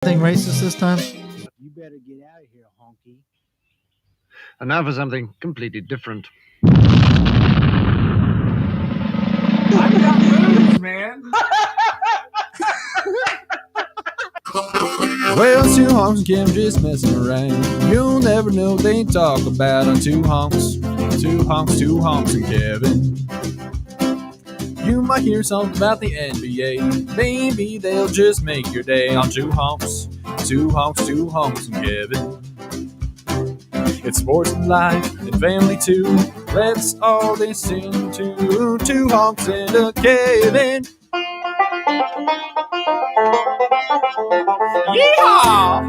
Anything racist this time? You better get out of here, honky. And now for something completely different. I got moves, man. Well, two honks and Kim just messing around. You'll never know what they talk about on two honks. Two honks and Kevin. You might hear something about the NBA. Maybe they'll just make your day on two honks and Kevin. It's sports and life and family too. Let's all listen to two honks and a Kevin. Yeehaw!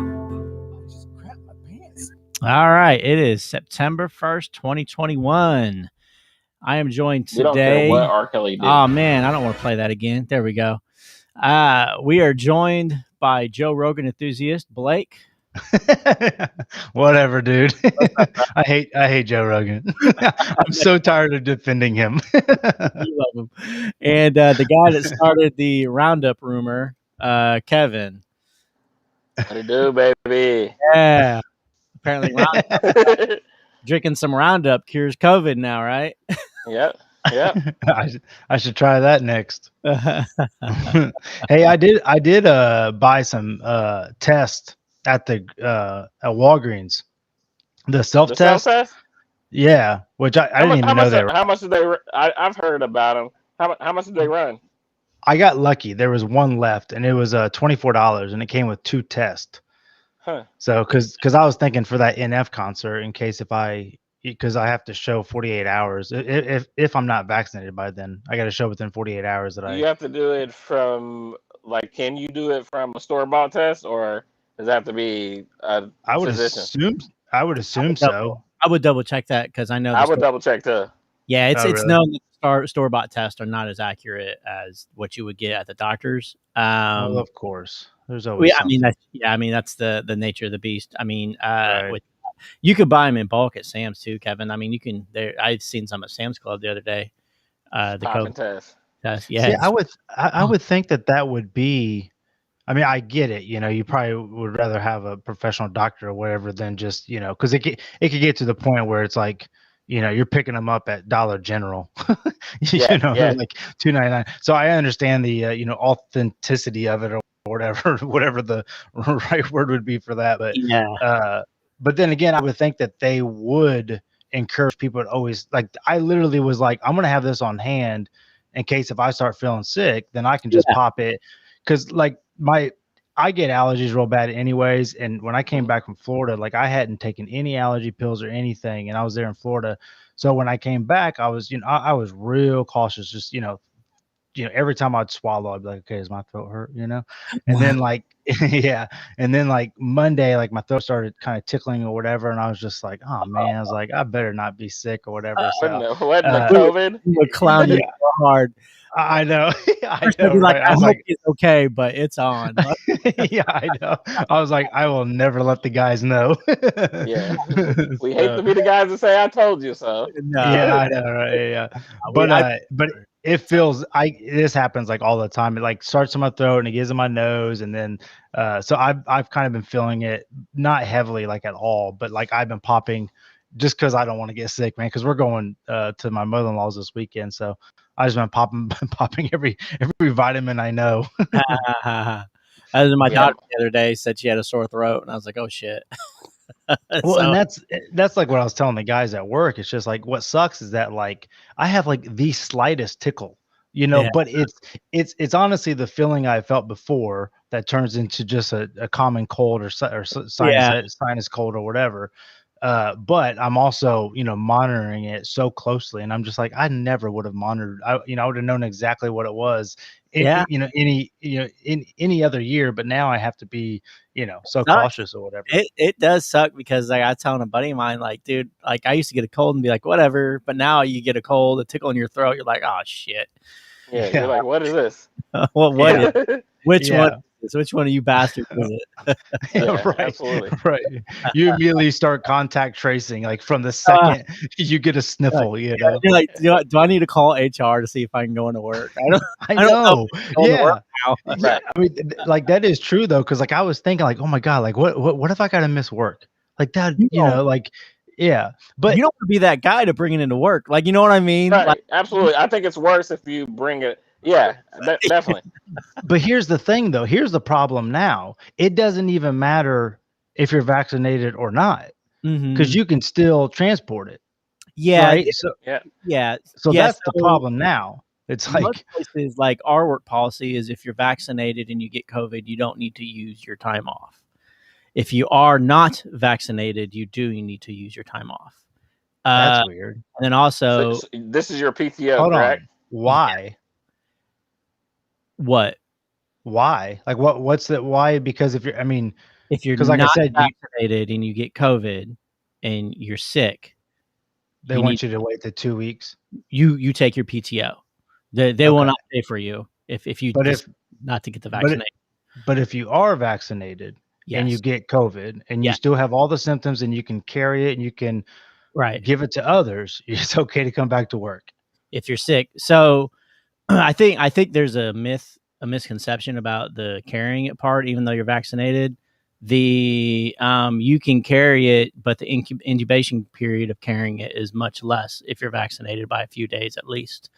Just crap my pants. All right. It is September 1st, 2021. I am joined We don't care today. what R. Kelly did. Oh, man. I don't want to play that again. There we go. We are joined by Joe Rogan enthusiast, Blake. Whatever, dude. I hate Joe Rogan. I'm so tired of defending him. You love him. And the guy that started the Roundup rumor, Kevin. What it do, baby? Yeah. Apparently, Roundup, drinking some Roundup cures COVID now, right? Yep. I should try that next. Hey, I did buy some test at the at Walgreens. The self test. Yeah, which I didn't even know they were. How much did they? I've heard about them. How much did they run? I got lucky. There was one left, and it was $24, and it came with 2 tests. Huh. So, because I was thinking for that NF concert, in case because I have to show 48 hours. If I'm not vaccinated by then, I got to show within 48 hours that You have to do it from can you do it from a store-bought test, or does it have to be a physician? I would assume so. I would double check that because I know. I would double check too. Yeah, it's really? known that store-bought tests are not as accurate as what you would get at the doctor's. Well, of course, there's always. That's the nature of the beast. I mean, Right. you could buy them in bulk at Sam's too, Kevin. I mean, you can. I've seen some at Sam's Club the other day. The Popping COVID test. Yeah, See, I would think that would be. I mean, I get it. You probably would rather have a professional doctor or whatever than just because it could get to the point where it's like. You're picking them up at Dollar General, like $2.99. So I understand the authenticity of it or whatever the right word would be for that. But but then again, I would think that they would encourage people to always I literally was like, I'm gonna have this on hand in case if I start feeling sick, then I can just pop it because I get allergies real bad anyways. And when I came back from Florida, I hadn't taken any allergy pills or anything. And I was there in Florida. So when I came back, I was, I was real cautious, just, every time I'd swallow, I'd be like, okay, does my throat hurt? And then yeah. And then Monday, my throat started kind of tickling or whatever. And I was just like, oh man, I was like, I better not be sick or whatever. What the COVID? would clown you so hard. I know. I hope it's okay, but it's on. Yeah, I know. I was like, I will never let the guys know. Yeah, we hate to be the guys that say I told you so. No. Yeah, I know, right? Yeah, but it feels this happens all the time. It starts in my throat and it gets in my nose, and then so I've kind of been feeling it not heavily at all, but I've been popping just because I don't want to get sick, man. Because we're going to my mother-in-law's this weekend, so I just been popping every vitamin I know. I was my doctor the other day, said she had a sore throat, and I was like, oh shit. Well, and that's what I was telling the guys at work. It's just what sucks is that I have the slightest tickle, but it's honestly the feeling I felt before that turns into just a common cold or sinus cold or whatever. But I'm also, monitoring it so closely, and I'm just I never would have monitored. I would have known exactly what it was. In any other year, but now I have to be, so cautious or whatever. It does suck because I was telling a buddy of mine, dude, I used to get a cold and be like, whatever, but now you get a cold, a tickle in your throat, you're like, oh shit. Yeah. You're like, what is this? Which one? this? Which one of you bastards is it? Yeah, right, absolutely. right. You immediately start contact tracing, like from the second you get a sniffle. You know, You're like, do I need to call HR to see if I can go into work? I don't know. going to Yeah. work now. Yeah, I mean, like that is true though, because like I was thinking, like, oh my god, like what if I gotta miss work? Like that, you know, like, yeah. But you don't want to be that guy to bring it into work. Like, you know what I mean? Right, Like, absolutely. I think it's worse if you bring it. Yeah, definitely. but here's the thing though. Here's the problem now. It doesn't even matter if you're vaccinated or not, because you can still transport it. Yeah. Right. So yeah. So that's the problem now. It's like most places, like our work policy is if you're vaccinated and you get COVID, you don't need to use your time off. If you are not vaccinated, you need to use your time off. That's weird. And then also, so this is your PTO, hold correct? on. Why? What? Why? Like what's that? Why? Because if you're, I mean, if you're like not I said, vaccinated and you get COVID and you're sick, they want you to wait the 2 weeks. You take your PTO. They will not pay for you if you not to get the vaccination. But if you are vaccinated and you get COVID and you still have all the symptoms and you can carry it and you can give it to others, it's okay to come back to work. If you're sick. So I think there's a misconception about the carrying it part, even though you're vaccinated. The you can carry it, but the incubation period of carrying it is much less if you're vaccinated by a few days at least.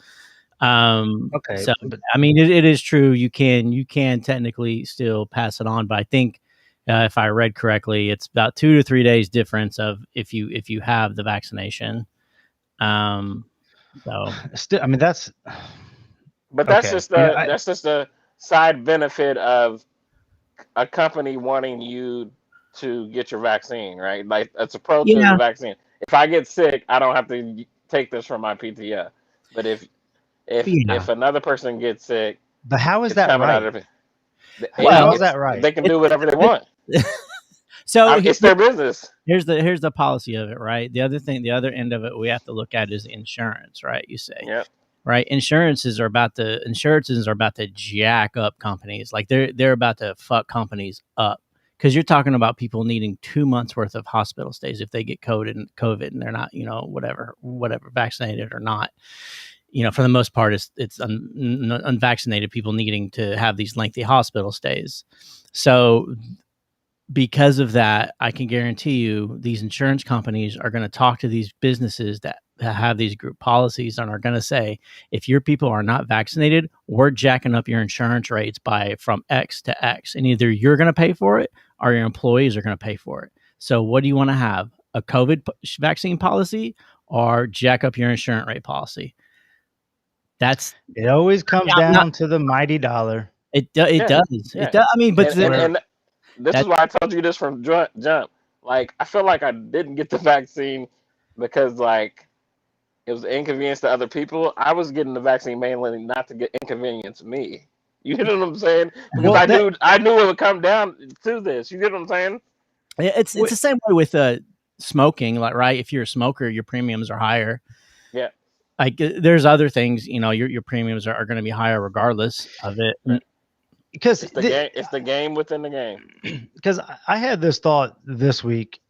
So I mean, it is true. You can technically still pass it on, but I think if I read correctly, it's about 2 to 3 days difference of if you have the vaccination. So still, I mean that's. But that's just the side benefit of a company wanting you to get your vaccine, right? Like it's a pro to the vaccine. If I get sick, I don't have to take this from my PTO. But if another person gets sick, but how is that right? How is that right? They can do whatever they want. So it's their business. Here's the policy of it, right? The other end of it we have to look at is insurance, right? You say, right? Insurances are about to jack up companies. Like they're about to fuck companies up because you're talking about people needing 2 months worth of hospital stays if they get COVID and they're not, whatever vaccinated or not. For the most part, it's unvaccinated people needing to have these lengthy hospital stays. So because of that, I can guarantee you these insurance companies are going to talk to these businesses that have these group policies and are going to say, if your people are not vaccinated, we're jacking up your insurance rates from X to X. And either you're going to pay for it or your employees are going to pay for it. So what do you want to have? A COVID vaccine policy or jack up your insurance rate policy? It always comes down to the mighty dollar. It does. It does. I mean, but and this is why I told you this from jump. Like, I feel like I didn't get the vaccine because like it was inconvenience to other people. I was getting the vaccine mainly not to get inconvenience me. You know what I'm saying? Because I knew it would come down to this. You get what I'm saying? It's the same way with smoking. Like, right? If you're a smoker, your premiums are higher. Yeah. Like there's other things, your premiums are going to be higher regardless of it. Right. Because it's the game within the game. Because I had this thought this week.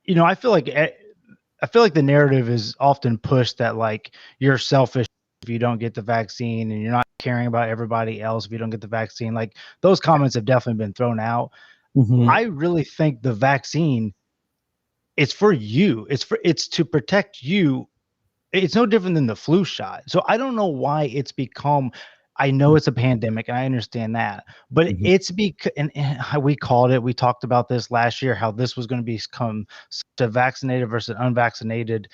I feel like the narrative is often pushed that like you're selfish if you don't get the vaccine and you're not caring about everybody else if you don't get the vaccine. Like those comments have definitely been thrown out. Mm-hmm. I really think the vaccine, it's for you. It's to protect you. It's no different than the flu shot. So I don't know why it's become. I know it's a pandemic, and I understand that, but it's because, and we called it. We talked about this last year, how this was going to become a vaccinated versus unvaccinated,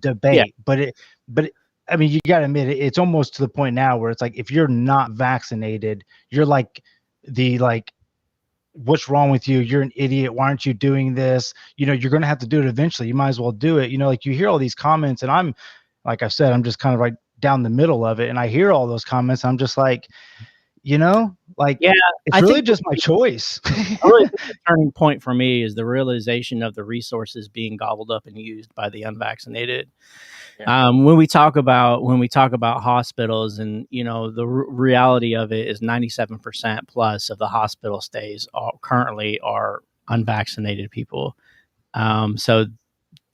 debate. Yeah. But I mean, you got to admit, it's almost to the point now where it's like if you're not vaccinated, you're like what's wrong with you? You're an idiot. Why aren't you doing this? You're going to have to do it eventually. You might as well do it. Like you hear all these comments, and I'm, like I said, I'm just kind of like down the middle of it, and I hear all those comments. I'm just like, you know, like, yeah, it's really just my choice. I really think the turning point for me is the realization of the resources being gobbled up and used by the unvaccinated. Yeah. When we talk about hospitals, and the reality of it is 97% plus of the hospital stays currently are unvaccinated people. So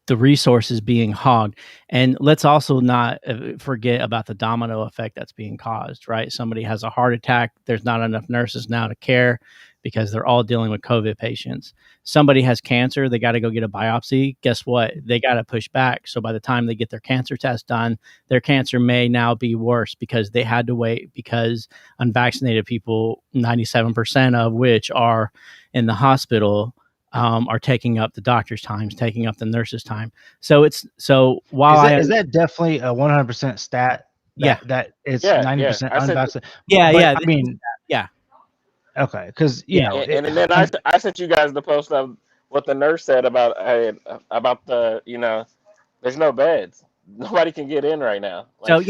the resources being hogged, and let's also not forget about the domino effect that's being caused. Right, somebody has a heart attack. There's not enough nurses now to care because they're all dealing with COVID patients. Somebody has cancer, they got to go get a biopsy. Guess what? They got to push back. So by the time they get their cancer test done, their cancer may now be worse because they had to wait, because unvaccinated people, 97% of which are in the hospital, are taking up the doctor's times, taking up the nurse's time. So while is that definitely a 100% stat? That it's 90% unvaccinated. Yeah. I mean, yeah. Okay, because and then I sent you guys the post of what the nurse said about the there's no beds, nobody can get in right now. So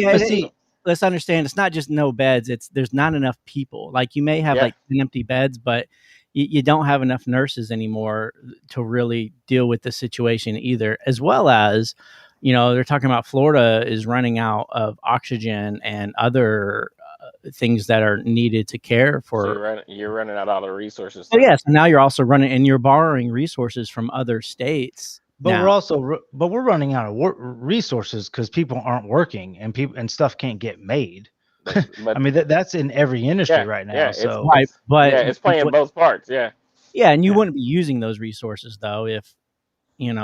let's understand, it's not just no beds, there's not enough people. Like, you may have like 10 empty beds, but you don't have enough nurses anymore to really deal with the situation either. As well as, they're talking about Florida is running out of oxygen and other things that are needed to care for. So you're running out all the resources. So yes, and now you're also you're borrowing resources from other states. But we're running out of resources because people aren't working and stuff can't get made. But, I mean, that's in every industry right now. Yeah, so it's playing both parts. Yeah. Yeah, and you wouldn't be using those resources though if, and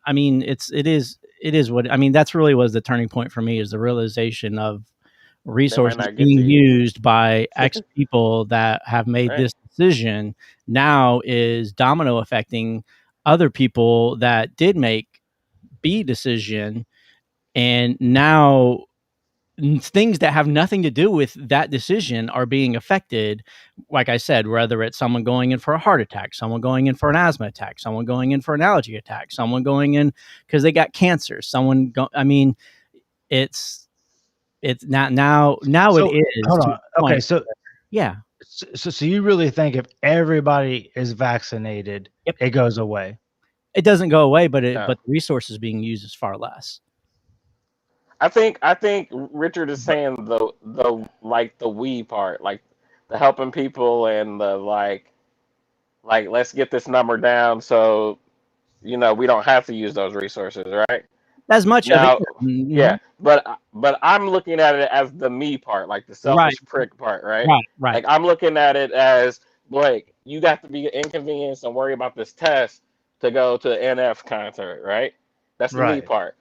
I mean, it is what I mean. That's really was the turning point for me, is the realization of resources being used by X people that have made this decision now is domino affecting other people that did make B decision, and now things that have nothing to do with that decision are being affected. Like I said, whether it's someone going in for a heart attack, someone going in for an asthma attack, someone going in for an allergy attack, someone going in because they got cancer, I mean, it's not now so, it is. Hold on. Okay, so yeah. So you really think if everybody is vaccinated, it goes away? It doesn't go away, but the resources being used is far less. I think Richard is saying the we part, like the helping people and the like let's get this number down so we don't have to use those resources, right? As much now, of it. Mm-hmm. Yeah, but I'm looking at it as the me part, like the selfish prick part, right? Right. Like, I'm looking at it as, Blake, you got to be inconvenienced and worry about this test to go to the NF concert, right? That's the me part.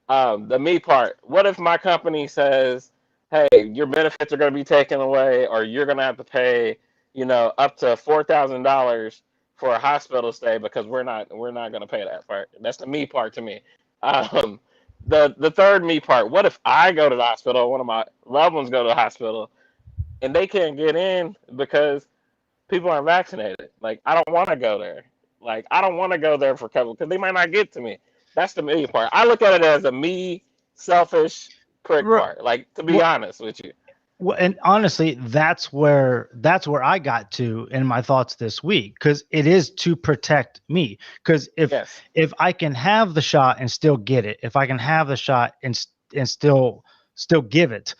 The me part. What if my company says, "Hey, your benefits are going to be taken away, or you're going to have to pay, up to $4,000 for a hospital stay because we're not going to pay that part." That's the me part to me. The third me part. What if I go to the hospital, one of my loved ones go to the hospital, and they can't get in because people aren't vaccinated? Like, I don't want to go there. Like, I don't want to go there for cover because they might not get to me. That's the me part. I look at it as a me, selfish prick part. Like, to be honest with you. Well, and honestly, that's where I got to in my thoughts this week, because it is to protect me. Because if I can have the shot and still get it, if I can have the shot and still give it,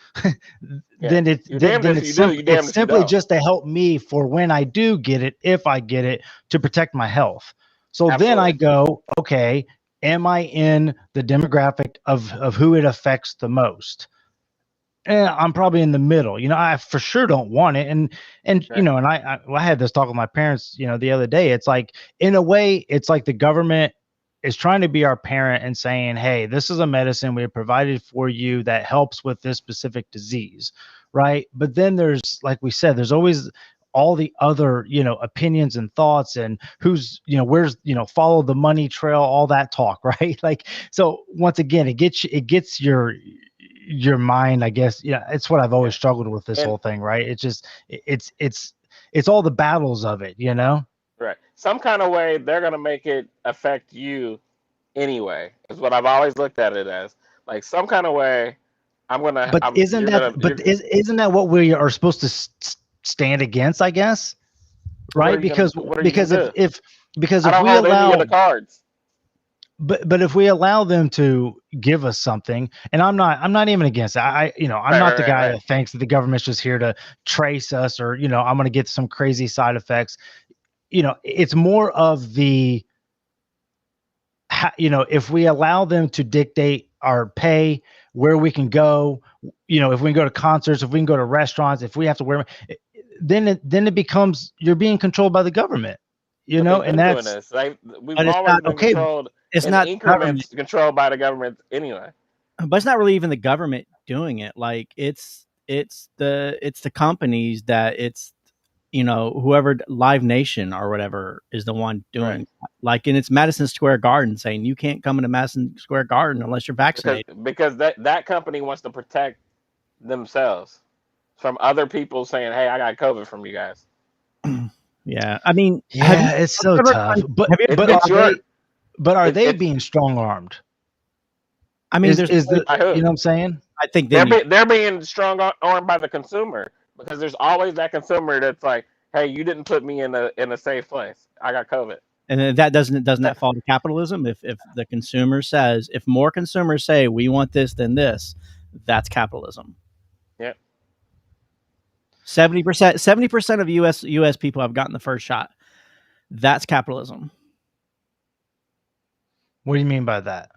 then it's simply just to help me for when I do get it, if I get it, to protect my health. So then I go, okay, am I in the demographic of who it affects the most? I'm probably in the middle. I for sure don't want it. And I had this talk with my parents, the other day. It's like, in a way, it's like the government is trying to be our parent and saying, hey, this is a medicine we have provided for you that helps with this specific disease. Right. But then there's, like we said, there's always all the other, opinions and thoughts, and who's, where's, follow the money trail, all that talk. Right. Like, so once again, it gets your mind, I guess. It's what I've always struggled with this whole thing, right? It's just it's all the battles of it, right? Some kind of way they're gonna make it affect you anyway, is what I've always looked at it as. Like, some kind of way isn't that what we are supposed to stand against? I guess, right? Because if we allow any of the cards. But if we allow them to give us something, and I'm not even against it. I'm not the guy that thinks that the government's just here to trace us, or I'm going to get some crazy side effects. It's more of the if we allow them to dictate our pay, where we can go, if we can go to concerts, if we can go to restaurants, if we have to wear, then it becomes you're being controlled by the government. And that's we've always been controlled. It's not increments controlled by the government anyway. But it's not really even the government doing it. Like it's the companies that whoever Live Nation or whatever is the one doing like, and it's Madison Square Garden saying you can't come into Madison Square Garden unless you're vaccinated because that company wants to protect themselves from other people saying, hey, I got COVID from you guys. Yeah, I mean, it's so tough. But are they being strong armed? I mean, you know what I'm saying? I think they're being strong armed by the consumer, because there's always that consumer that's like, hey, you didn't put me in a safe place. I got COVID. And then doesn't that fall to capitalism? If the consumer says, if more consumers say we want this than this, that's capitalism. Yeah. 70% of US people have gotten the first shot. That's capitalism. What do you mean by that?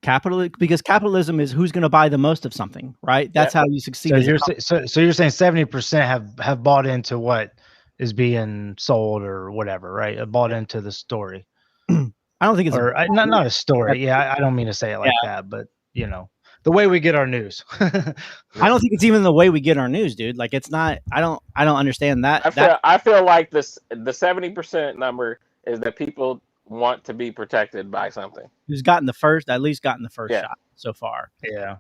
Because capitalism is who's going to buy the most of something, right? That's how you succeed. So you're saying 70% have bought into what is being sold or whatever, right? Bought into the story. I don't think it's not a story. Yeah, I don't mean to say it like that, but the way we get our news. I don't think it's even the way we get our news, dude. Like it's not. I don't understand that. I feel like the 70% number is that people want to be protected by something. Who's at least gotten the first shot so far. Yeah.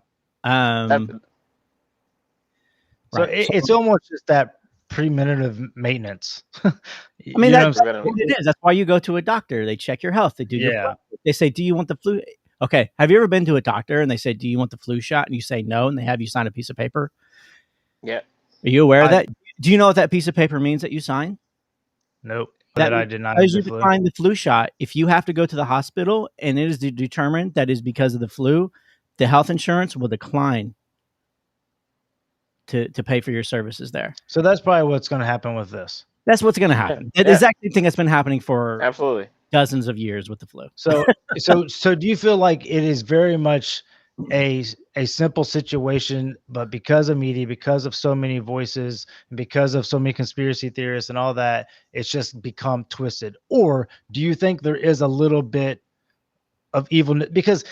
So it's almost just that preventative maintenance. I mean, that's what it is. That's why you go to a doctor. They check your health. They do your blood. They say, do you want the flu? Okay. Have you ever been to a doctor and they say, do you want the flu shot? And you say no, and they have you sign a piece of paper? Yeah. Are you aware of that? Do you know what that piece of paper means that you sign? Nope. That I did not. As you define the flu shot, if you have to go to the hospital and it is determined that is because of the flu, the health insurance will decline to pay for your services there. So that's probably what's going to happen with this. That's what's going to happen. The exact same thing that's been happening for absolutely dozens of years with the flu. So do you feel like it is very much a simple situation, but because of media, because of so many voices, and because of so many conspiracy theorists and all that, it's just become twisted? Or do you think there is a little bit of evilness? Because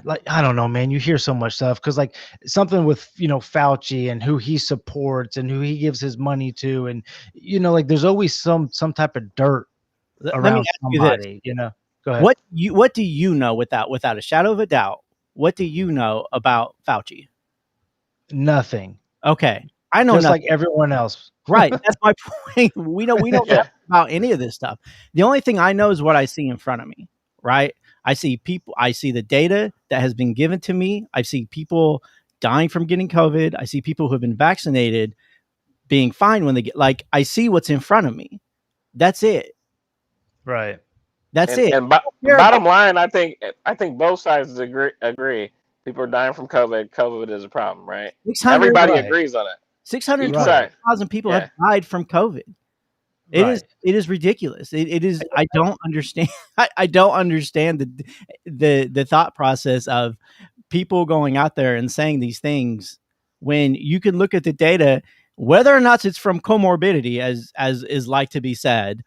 like, I don't know, man, you hear so much stuff, because like something with Fauci and who he supports and who he gives his money to, and like there's always some type of dirt around somebody. Go ahead. What do you know without a shadow of a doubt? What do you know about Fauci? Nothing. Okay. I know just nothing. Like everyone else. Right. That's my point. We don't know about any of this stuff. The only thing I know is what I see in front of me, right? I see people, I see the data that has been given to me. I see people dying from getting COVID. I see people who have been vaccinated being fine when they get, like, I see what's in front of me. That's it. Right. That's it. And bottom line, I think both sides agree. People are dying from COVID. COVID is a problem, right? Everybody agrees on it. 600,000 people have died from COVID. It is ridiculous. It is. I don't understand. I don't understand the thought process of people going out there and saying these things when you can look at the data, whether or not it's from comorbidity, as is like to be said.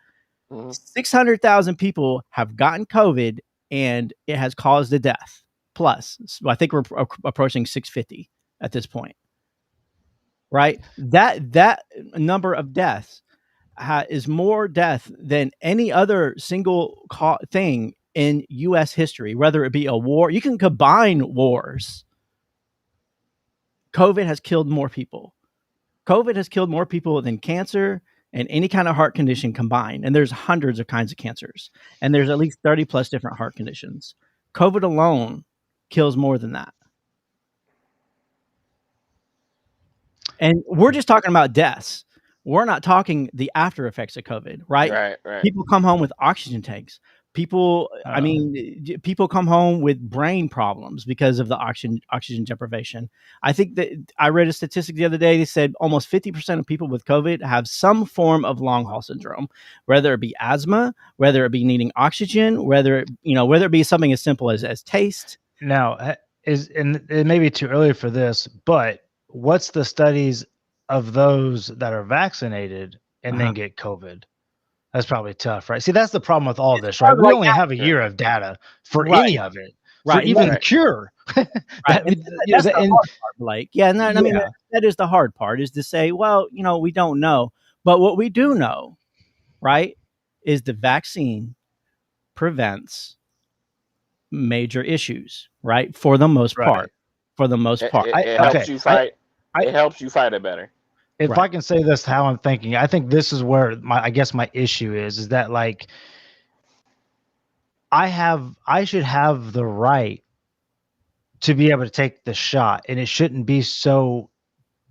600,000 people have gotten COVID and it has caused a death. Plus, so I think we're approaching 650 at this point. Right? That number of deaths is more death than any other single thing in U.S. history, whether it be a war. You can combine wars. COVID has killed more people. COVID has killed more people than cancer and any kind of heart condition combined. And there's hundreds of kinds of cancers. And there's at least 30 plus different heart conditions. COVID alone kills more than that. And we're just talking about deaths. We're not talking the after effects of COVID, right? Right. People come home with oxygen tanks. People, I mean, people come home with brain problems because of the oxygen deprivation. I think that I read a statistic the other day. They said almost 50% of people with COVID have some form of long haul syndrome, whether it be asthma, whether it be needing oxygen, whether it be something as simple as taste. Now, and it may be too early for this, but what's the studies of those that are vaccinated and then get COVID? That's probably tough, right? See, that's the problem with all this, right? We only have a year of data for any of it, for even the cure. That's the hard part, Blake. Yeah, no, I mean, that is the hard part, is to say, well, we don't know. But what we do know, right, is the vaccine prevents major issues, right? For the most part. For the most part. It helps you fight. It helps you fight it better. If I can say this, how I'm thinking, I think this is where I guess my issue is that, like, I should have the right to be able to take the shot, and it shouldn't be so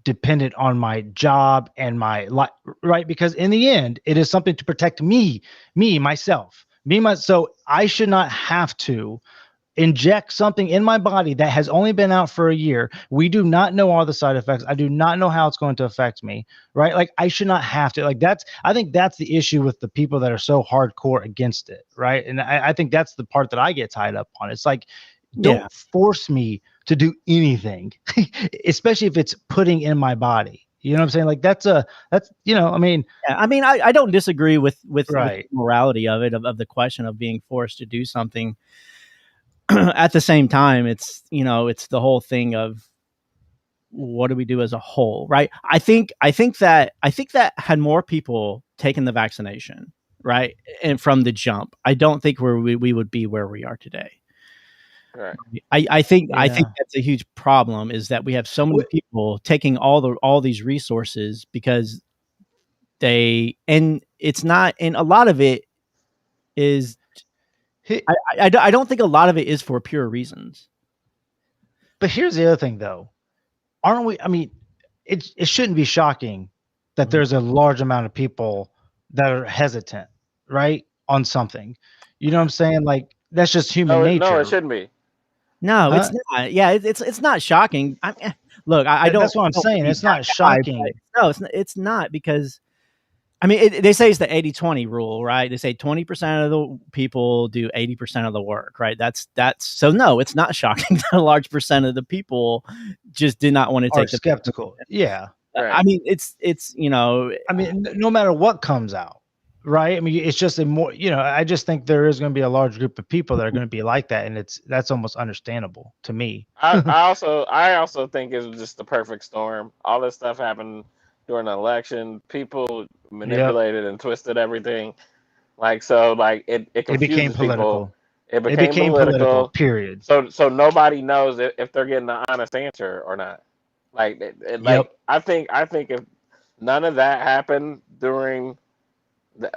dependent on my job and my life, right? Because in the end, it is something to protect myself. So I should not have to inject something in my body that has only been out for a year. We do not know all the side effects. I do not know how it's going to affect me, right? Like, I should not have to. Like, I think that's the issue with the people that are so hardcore against it, right? And I think that's the part that I get tied up on. It's like, don't force me to do anything, especially if it's putting in my body. You know what I'm saying? Like, that's I mean, I don't disagree with the morality of it, of the question of being forced to do something. At the same time, it's the whole thing of, what do we do as a whole, right? I think that had more people taken the vaccination, right, and from the jump, I don't think we would be where we are today. Right. I think that's a huge problem, is that we have so many people taking all these resources because it's not, and a lot of it is. I don't think a lot of it is for pure reasons. But here's the other thing, though. Aren't we? I mean, it shouldn't be shocking that there's a large amount of people that are hesitant, right, on something. You know what I'm saying? Like, that's just human nature. No, it shouldn't be. No, it's not. Yeah, it's not shocking. Look, I don't. That's what I'm saying. It's not shocking. No, it's not, because, I mean, they say it's the 80-20 rule, right? They say 20% of the people do 80% of the work, right? That's so no, it's not shocking that a large percent of the people just did not want to take the skeptical. Yeah. Right. I mean, it's I mean, no matter what comes out, right? I mean, it's just I just think there is going to be a large group of people that are going to be like that, and that's almost understandable to me. I also think it was just the perfect storm. All this stuff happened during the election. People manipulated and twisted everything. Like, so, like, it became political. People. It became political. Period. So nobody knows if they're getting an honest answer or not. Like, I think if none of that happened during the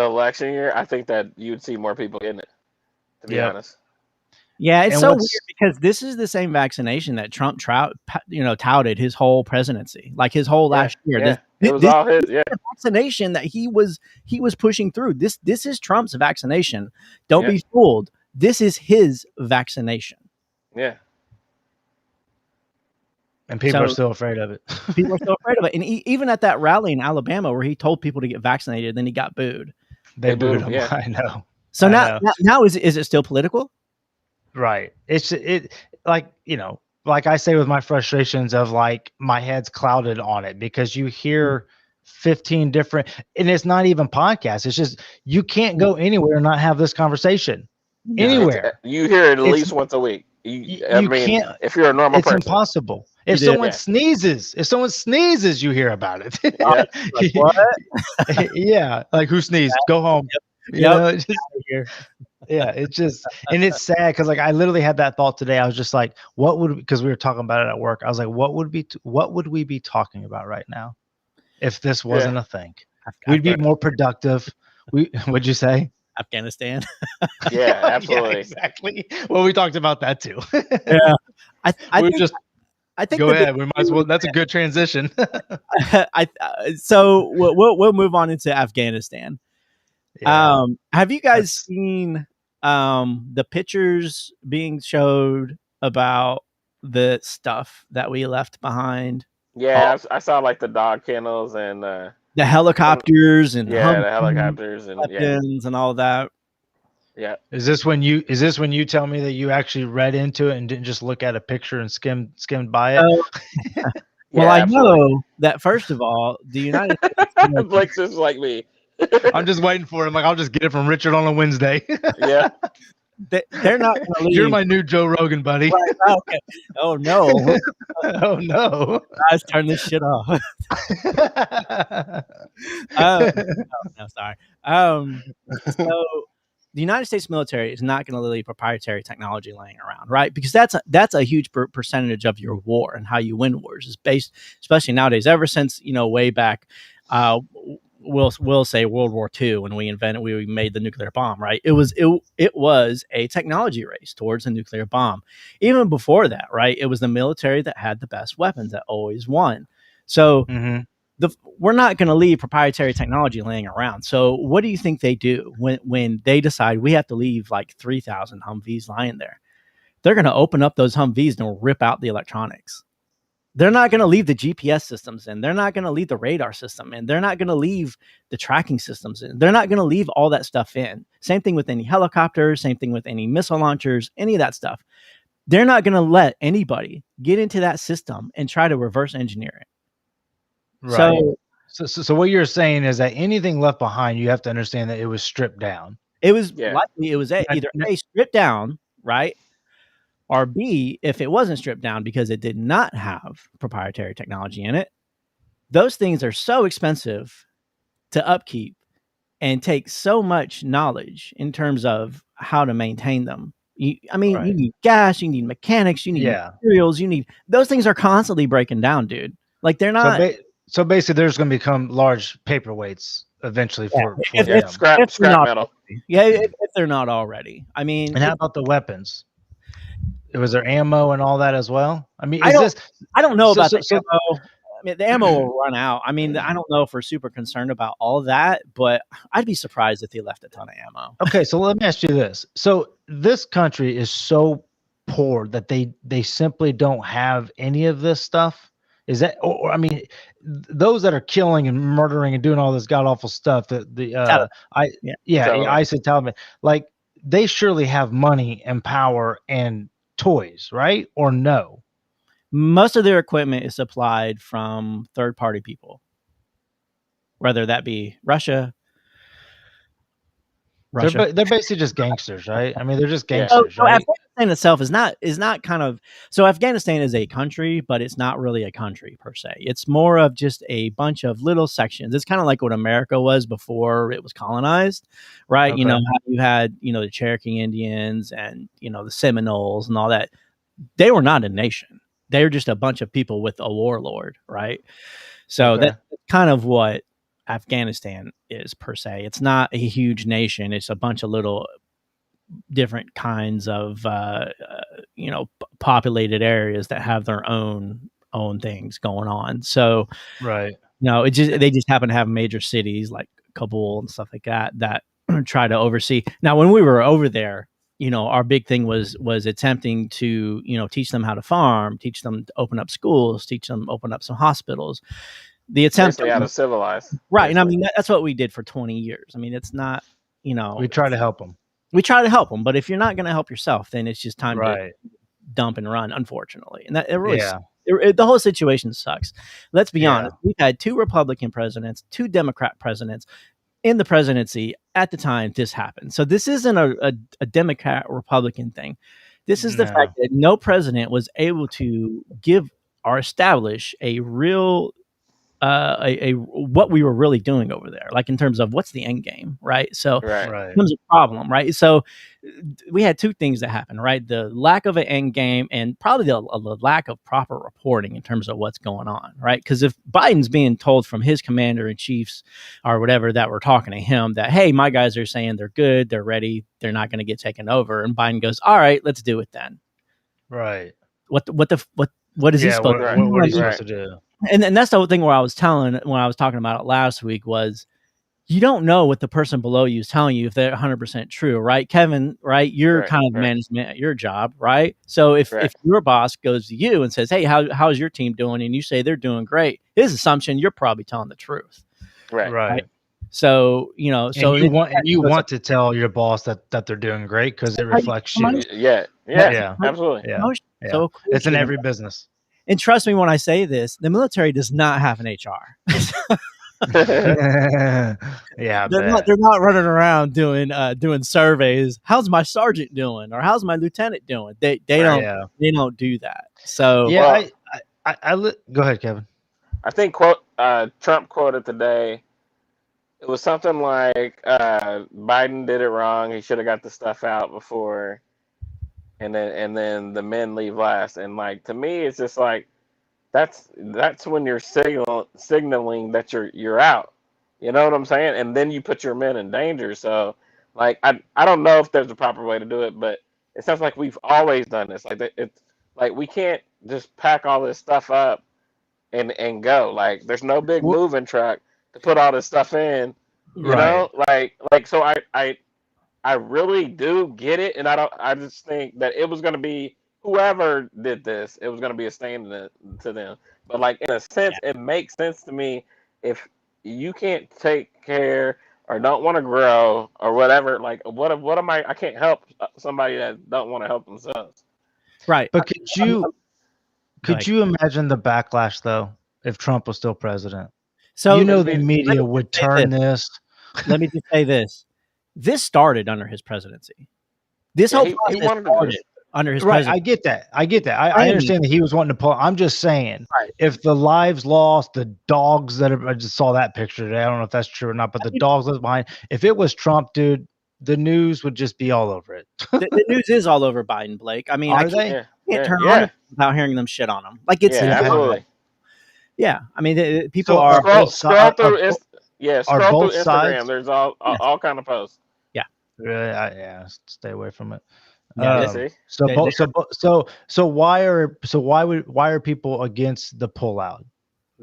election year, I think that you'd see more people getting it, to be honest. Yeah, it's so weird, because this is the same vaccination that Trump touted his whole presidency, like his whole last year. Yeah. It was all his vaccination that he was pushing through. This is Trump's vaccination. Don't be fooled. This is his vaccination. Yeah. And people are still afraid of it. People are still afraid of it. And even at that rally in Alabama where he told people to get vaccinated, then he got booed. They booed him. Yeah. I know. So now is it still political? Right. Like I say with my frustrations of, like, my head's clouded on it, because you hear 15 different, and it's not even podcasts. It's just, you can't go anywhere and not have this conversation. Anywhere. You hear it at least once a week. I mean, can't, if you're a normal person. It's impossible. If someone sneezes, you hear about it. Like, what? Yeah. Like, who sneezed? Go home. Yep. Yeah, it's just, and it's sad, because, like, I literally had that thought today. I was just like, because we were talking about it at work. I was like, what would we be talking about right now if this wasn't a thing? We'd be more productive. What'd you say? Afghanistan. Yeah, absolutely. Yeah, exactly. Well, we talked about that too. Yeah. I think I think go ahead. We might as well. That's a good transition. So we'll move on into Afghanistan. Yeah. Have you guys seen the pictures being showed about the stuff that we left behind? Yeah, I saw like the dog kennels and the helicopters and the helicopters and weapons and all that. Yeah. Is this when you tell me that you actually read into it and didn't just look at a picture and skimmed by it? Well, I know that first of all, the United States Blake's just like me. I'm just waiting for him. Like, I'll just get it from Richard on a Wednesday. Yeah. They're not going to leave. You're my new Joe Rogan buddy. Right, okay. Oh no. Oh no. Guys, turn this shit off. No, sorry. So the United States military is not going to leave proprietary technology laying around, right? Because that's a huge percentage of your war and how you win wars is based, especially nowadays. Ever since way back, we'll say World War II when we made the nuclear bomb, right? It was a technology race towards a nuclear bomb. Even before that, right? It was the military that had the best weapons that always won. So. Mm-hmm. We're not going to leave proprietary technology laying around. So what do you think they do when they decide we have to leave like 3,000 Humvees lying there? They're going to open up those Humvees and rip out the electronics. They're not going to leave the GPS systems in. They're not going to leave the radar system in. They're not going to leave the tracking systems in. They're not going to leave all that stuff in. Same thing with any helicopters, same thing with any missile launchers, any of that stuff. They're not going to let anybody get into that system and try to reverse engineer it. Right. So what you're saying is that anything left behind, you have to understand that it was stripped down. It was likely it was either A, stripped down, right? Or B, if it wasn't stripped down because it did not have proprietary technology in it, those things are so expensive to upkeep and take so much knowledge in terms of how to maintain them. You need gas, you need mechanics, you need materials, those things are constantly breaking down, dude. Like they're not. So basically, there's going to become large paperweights eventually for scrap metal. If they're not already. I mean, and how about the weapons? Was there ammo and all that as well? I mean, I don't know about the ammo. I mean, the ammo will run out. I mean, I don't know if we're super concerned about all of that, but I'd be surprised if they left a ton of ammo. Okay, so let me ask you this: so this country is so poor that they simply don't have any of this stuff. Is that, or I mean, those that are killing and murdering and doing all this god awful stuff, ISIS and Taliban, like they surely have money and power and toys, right? Or no? Most of their equipment is supplied from third-party people, whether that be Russia. They're basically just gangsters, right? I mean, they're just gangsters, right? Afghanistan itself is not kind of, so Afghanistan is a country, but it's not really a country per se. It's more of just a bunch of little sections. It's kind of like what America was before it was colonized, right? Okay. How you had, the Cherokee Indians and, the Seminoles and all that. They were not a nation. They were just a bunch of people with a warlord, right? So that's kind of what Afghanistan is per se. It's not a huge nation. It's a bunch of little different kinds of populated areas that have their own things going on. So right. They just happen to have major cities like Kabul and stuff like that try to oversee. Now when we were over there, our big thing was attempting to, teach them how to farm, teach them to open up schools, teach them to open up some hospitals. The attempt how to civilize, right? And I mean that's what we did for 20 years. I mean, it's not, we try to help them. We try to help them, but if you're not going to help yourself, then it's just time to dump and run. Unfortunately, and that it really, the whole situation sucks. Let's be honest. We've had 2 Republican presidents, 2 Democrat presidents in the presidency at the time this happened. So this isn't a Democrat Republican thing. This is the fact that no president was able to give or establish a real what we were really doing over there, like in terms of what's the end game, right? So in terms of problem, right? So we had 2 things that happened, right? The lack of an end game and probably the lack of proper reporting in terms of what's going on, right? Because if Biden's being told from his commander in chiefs or whatever that we're talking to him that, hey, my guys are saying they're good, they're ready, they're not going to get taken over, and Biden goes, all right, let's do it then. Right. What What is he supposed what, to do? what are you supposed to do? And that's the whole thing where I was talking about it last week was you don't know what the person below you is telling you if they're 100% true, right? Kevin, right? You're kind of management at your job, right? So if your boss goes to you and says, "Hey, how's your team doing?" and you say they're doing great, his assumption you're probably telling the truth, right? So so you want to tell your boss that they're doing great because it reflects you. Yeah, absolutely. Yeah. So it's in every business. And trust me when I say this, the military does not have an HR. Yeah, they're not running around doing surveys. How's my sergeant doing, or how's my lieutenant doing? They don't do that. So yeah, go ahead, Kevin. I think Trump quoted today. It was something like Biden did it wrong. He should have got the stuff out before, and then the men leave last. And like to me, it's just like that's when you're signaling that you're out. You know what I'm saying? And then you put your men in danger. So like I don't know if there's a proper way to do it, but it sounds like we've always done this. Like it's like we can't just pack all this stuff up and go. Like there's no big moving truck to put all this stuff in. You know, like so I really do get it, and I just think that it was going to be whoever did this, it was going to be a stain to them. But like in a sense, it makes sense to me if you can't take care or don't want to grow or whatever. Like what am I? I can't help somebody that don't want to help themselves. Right. But could you imagine the backlash though if Trump was still president? So the media would turn this. Let me just say this. This started under his presidency. This whole process started under his presidency. I get that. I understand that he was wanting to pull. I'm just saying, if the lives lost, the dogs I just saw that picture today. I don't know if that's true or not, but the dogs left behind. If it was Trump, dude, the news would just be all over it. the news is all over Biden, Blake. I mean, I can't turn on it without hearing them shit on him. Like it's absolutely. Yeah, I mean, people are scroll through. Scroll through Instagram. Sides? There's all kind of posts. Yeah, stay away from it. So why are people against the pullout?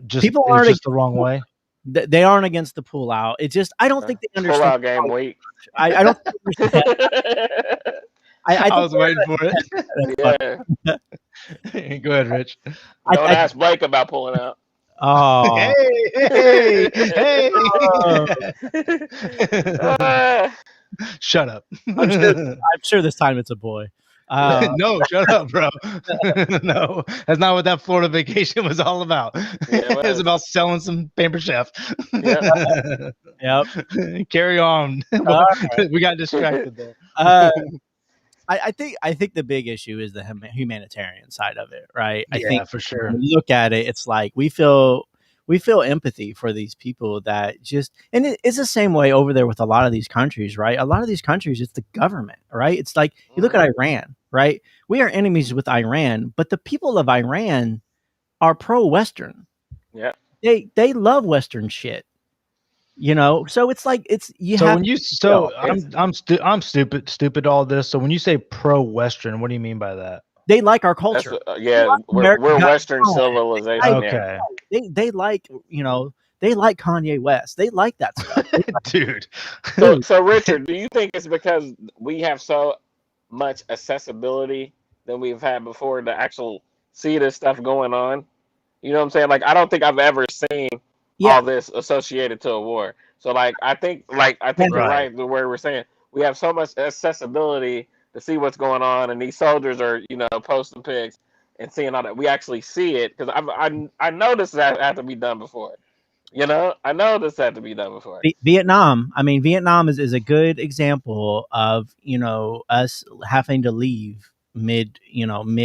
People aren't just the wrong way. They aren't against the pullout. It's just I don't think they understand. Pullout game week. I don't. I was waiting for it. Yeah. Go ahead, Rich. Don't ask Blake about pulling out. Oh. Hey. Shut up. I'm sure this time it's a boy. No, shut up, bro. No, that's not what that Florida vacation was all about. It was about selling some Pampered Chef. Yep. Carry on. We got distracted there. I think the big issue is the humanitarian side of it, right? I think for sure. When you look at it, it's like we feel empathy for these people that just, and it's the same way over there with a lot of these countries, right? A lot of these countries, it's the government, right? It's like you look at Iran, right? We are enemies with Iran, but the people of Iran are pro-Western. Yeah, they love Western shit. So it's like I'm stupid all this. So when you say pro-Western, what do you mean by that? They like our culture. We're Western civilization. Okay. They like they like Kanye West. They like that stuff, dude. So Richard, do you think it's because we have so much accessibility than we've had before to actually see this stuff going on? You know what I'm saying? Like I don't think I've ever seen all this associated to a war. So I think you're right where we're saying we have so much accessibility to see what's going on, and these soldiers are posting pics and seeing all that. We actually see it because I know this had to be done before. I know this had to be done before. Vietnam. I mean, Vietnam is a good example of us having to leave mid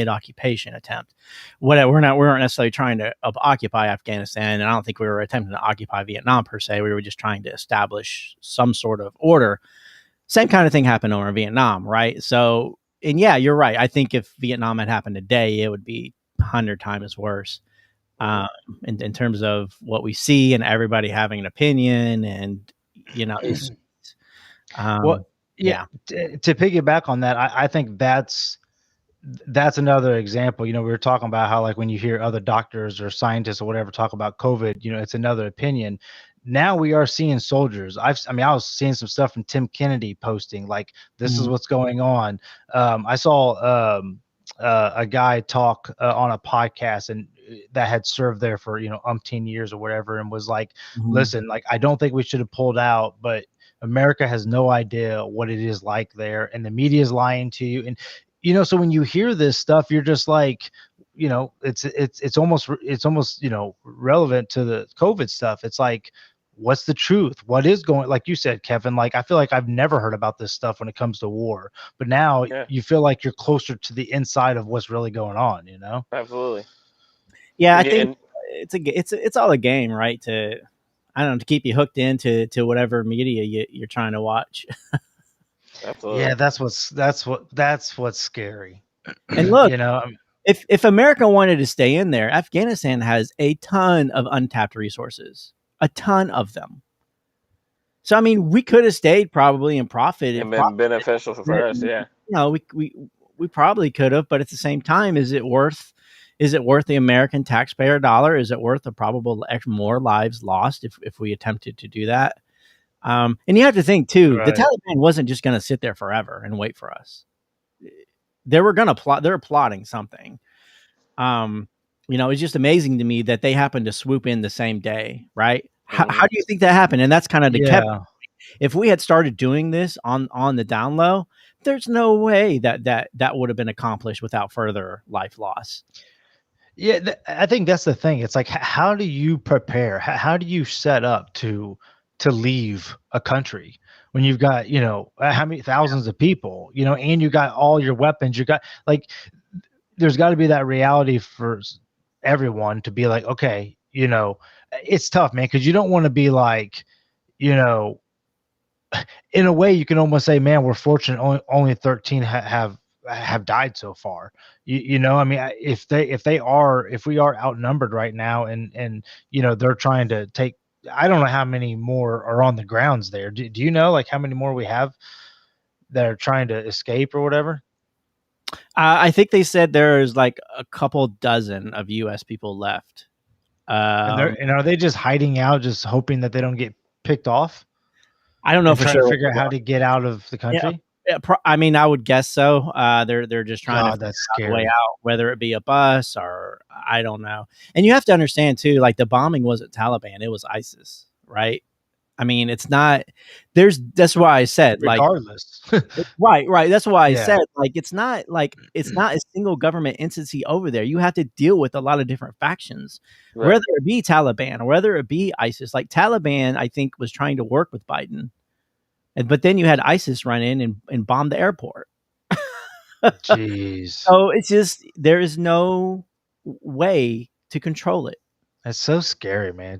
occupation attempt. We weren't necessarily trying to occupy Afghanistan, and I don't think we were attempting to occupy Vietnam per se. We were just trying to establish some sort of order. Same kind of thing happened over in Vietnam, right? So, and yeah, you're right. I think if Vietnam had happened today, it would be 100 times worse. In terms of what we see and everybody having an opinion, and to piggyback on that, I think that's that's another example. You know, we were talking about how, like, when you hear other doctors or scientists or whatever talk about COVID, you know, it's another opinion. Now we are seeing soldiers. I mean, I was seeing some stuff from Tim Kennedy posting, like, this is what's going on. I saw a guy talk on a podcast and that had served there for, you know, umpteen years or whatever, and was like, listen, like, I don't think we should have pulled out, but America has no idea what it is like there, and the media is lying to you. And you know, so when you hear this stuff, you're just like, you know, it's almost, you know, relevant to the COVID stuff. It's like, what's the truth? What is going, like you said, Kevin, like, I feel like I've never heard about this stuff when it comes to war, but now you feel like you're closer to the inside of what's really going on, you know? Absolutely. Yeah, I think it's all a game, right? I don't know, to keep you hooked into whatever media you're trying to watch. Absolutely. Yeah, that's what's scary. And look, you know, if America wanted to stay in there, Afghanistan has a ton of untapped resources, a ton of them. So I mean, we could have stayed probably and profited and been beneficial for us. Yeah, you know, we probably could have, but at the same time, is it worth the American taxpayer dollar? Is it worth the probable more lives lost if we attempted to do that? And you have to think too, the Taliban wasn't just going to sit there forever and wait for us. They were going to plot. They're plotting something. You know, it's just amazing to me that they happened to swoop in the same day, right? How do you think that happened? And that's kind of the if we had started doing this on the down low, there's no way that would have been accomplished without further life loss. Yeah, I think that's the thing. It's like, how do you prepare? How do you set up to leave a country when you've got, you know, how many thousands of people, you know, and you got all your weapons? You got, like, there's got to be that reality for everyone to be like, okay, you know, it's tough, man, because you don't want to be like, you know, in a way you can almost say, man, we're fortunate only 13 have died so far. You know, I mean, if we are outnumbered right now, and you know, they're trying to take, I don't know how many more are on the grounds there. Do you know, like, how many more we have that are trying to escape or whatever? I think they said there's like a couple dozen of U.S. people left. And are they just hiding out, just hoping that they don't get picked off? I don't know for sure. To figure out how to get out of the country. Yeah, I mean, I would guess so. They're just trying to that's figure out a way out, whether it be a bus or I don't know. And you have to understand too, like, the bombing wasn't Taliban; it was ISIS, right? I mean, it's not. That's why I said, regardless. Right. That's why I said, like, it's not a single government entity over there. You have to deal with a lot of different factions, whether it be Taliban or whether it be ISIS. Like, Taliban, I think, was trying to work with Biden. But then you had ISIS run in and bomb the airport. Jeez. So it's just, there is no way to control it. It's so scary, man.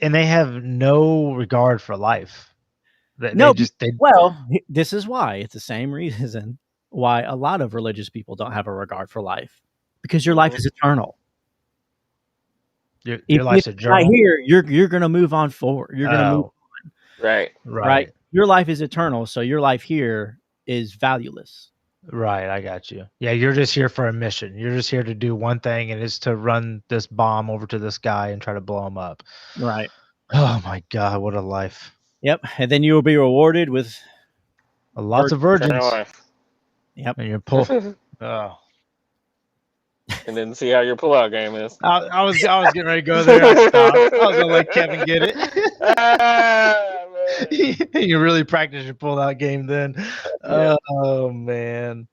And they have no regard for life. Well, this is why. It's the same reason why a lot of religious people don't have a regard for life, because your life is eternal. Your life's a journey. Right here, you're going to move on forward. You're going to move on. Right. Your life is eternal, so your life here is valueless. Right, I got you. Yeah, you're just here for a mission. You're just here to do one thing, and it's to run this bomb over to this guy and try to blow him up. Right. Oh my God, what a life. Yep, and then you will be rewarded with lots of virgins. Yep. And you're oh. And then see how your pullout game is. I was getting ready to go there. I stopped. I was gonna let Kevin get it. You really practice your pullout game then. Yeah. Oh man,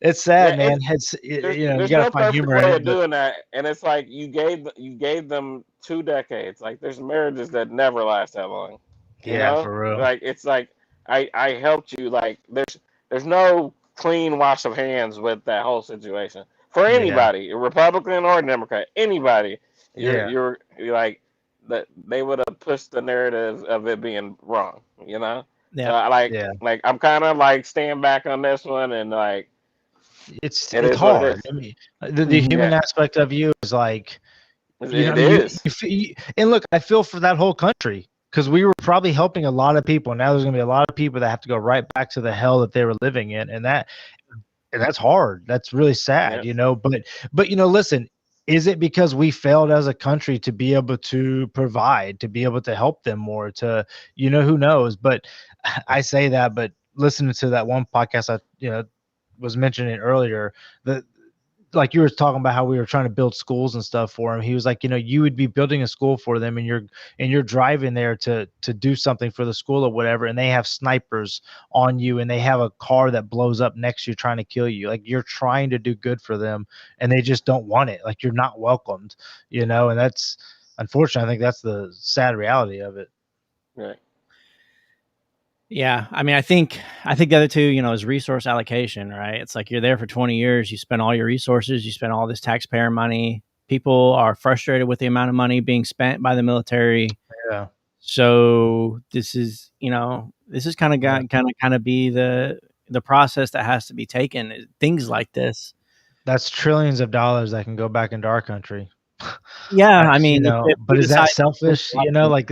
it's sad, man. You gotta find humor in it. Doing that, and it's like you gave them 2 decades. Like, there's marriages that never last that long. You know? For real. Like, it's like I helped you. Like, there's no clean wash of hands with that whole situation. For anybody, Republican or Democrat, anybody, you're like that. They would have pushed the narrative of it being wrong, you know. Like I'm kind of like staying back on this one, and like it's hard. I mean, the human aspect of you is like it is. And look, I feel for that whole country, because we were probably helping a lot of people. Now there's gonna be a lot of people that have to go right back to the hell that they were living in, and that's hard. That's really sad, but listen, is it because we failed as a country to be able to provide, to be able to help them more, to, who knows? But I say that, but listening to that one podcast I was mentioning earlier, that like you were talking about how we were trying to build schools and stuff for him. He was like, you would be building a school for them, and you're driving there to do something for the school or whatever, and they have snipers on you, and they have a car that blows up next to you trying to kill you. Like, you're trying to do good for them, and they just don't want it. Like, you're not welcomed, and that's unfortunate. I think that's the sad reality of it. Right. Yeah, I mean, I think the other two, is resource allocation, right? It's like you're there for 20 years, you spend all your resources, you spend all this taxpayer money. People are frustrated with the amount of money being spent by the military. Yeah. So this is kind of be the process that has to be taken. Things like this. That's trillions of dollars that can go back into our country. Yeah, I mean, but is that selfish? Like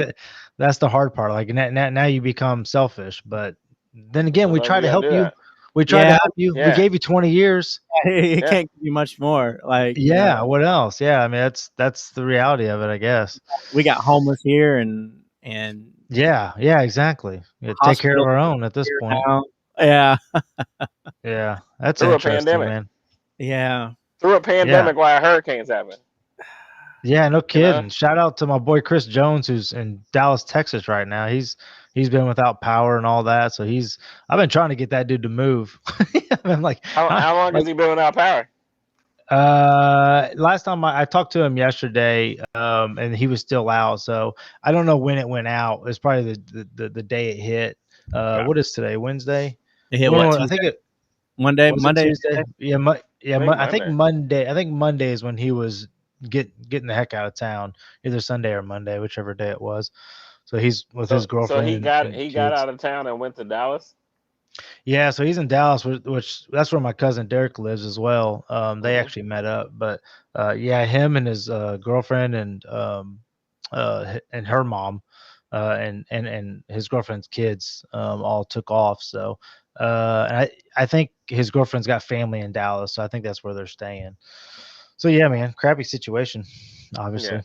that's the hard part. Like now you become selfish. But then again, we try to help you. We try to help you. We gave you 20 years. It can't give you much more. Like, what else? Yeah, I mean, that's the reality of it, I guess. We got homeless here, and yeah, exactly. Take care of our own at this point. Now. Yeah. Yeah, that's through interesting, a pandemic, man. Yeah, through a pandemic, while hurricanes happen. Yeah, no kidding. Shout out to my boy Chris Jones, who's in Dallas, Texas right now. He's been without power and all that. So I've been trying to get that dude to move. I'm like, how long has he been without power? Last time I talked to him yesterday, and he was still out. So I don't know when it went out. It was probably the day it hit. What is today? Wednesday? It hit I think it Monday. Tuesday. I think Monday. I think Monday is when he was getting the heck out of town, either Sunday or Monday, whichever day it was. So he's with his girlfriend. So he got out of town and went to Dallas. Yeah, so he's in Dallas, which that's where my cousin Derek lives as well. They actually met up, but him and his girlfriend and her mom, and his girlfriend's kids all took off. So and I think his girlfriend's got family in Dallas, so I think that's where they're staying. So yeah, man, crappy situation, obviously.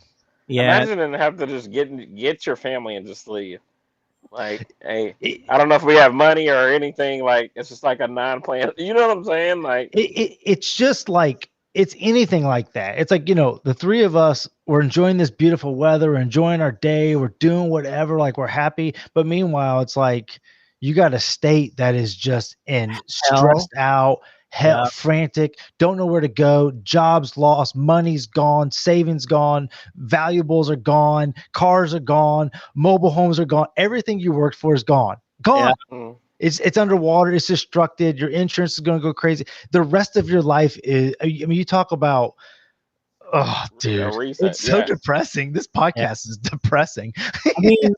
Yeah. Imagine have to just get your family and just leave. Like, hey, I don't know if we have money or anything. Like, it's just like a non-plan. You know what I'm saying? Like, it's just like it's anything like that. It's like, the three of us, we're enjoying this beautiful weather, we're enjoying our day, we're doing whatever, like we're happy. But meanwhile, it's like you got a state that is just stressed out. Frantic, don't know where to go, jobs lost, money's gone, savings gone, valuables are gone, cars are gone, mobile homes are gone, everything you worked for is gone. It's underwater, it's destructed, your insurance is going to go crazy. The rest of your life is, I mean, you talk about, oh dude, it's so depressing. This podcast is depressing. I mean,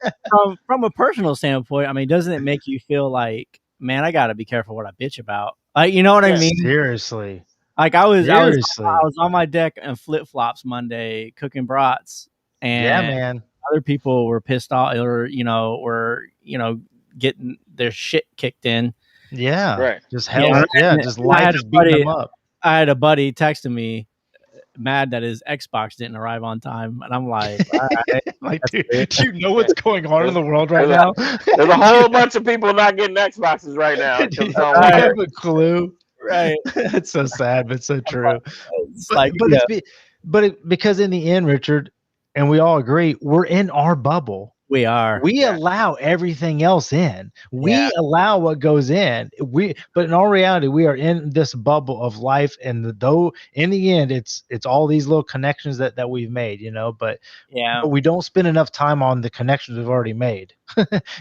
from a personal standpoint, I mean, doesn't it make you feel like, man, I got to be careful what I bitch about? Like, you know what I mean? Seriously. Like I was on my deck and flip flops Monday cooking brats, and man, other people were pissed off or were getting their shit kicked in. Yeah, right. Just hell. Just life is beating them up. I had a buddy texting me, mad that his Xbox didn't arrive on time, and I'm like, all right, like, dude, do you know what's going on in the world right now? There's a whole bunch of people not getting Xboxes right now. I have a clue. Right. It's so sad, but so true. Because in the end, Richard, and we all agree, we're in our bubble. We are. We allow everything else in. We allow what goes in. But in all reality, we are in this bubble of life. And though in the end, it's all these little connections that we've made, But we don't spend enough time on the connections we've already made.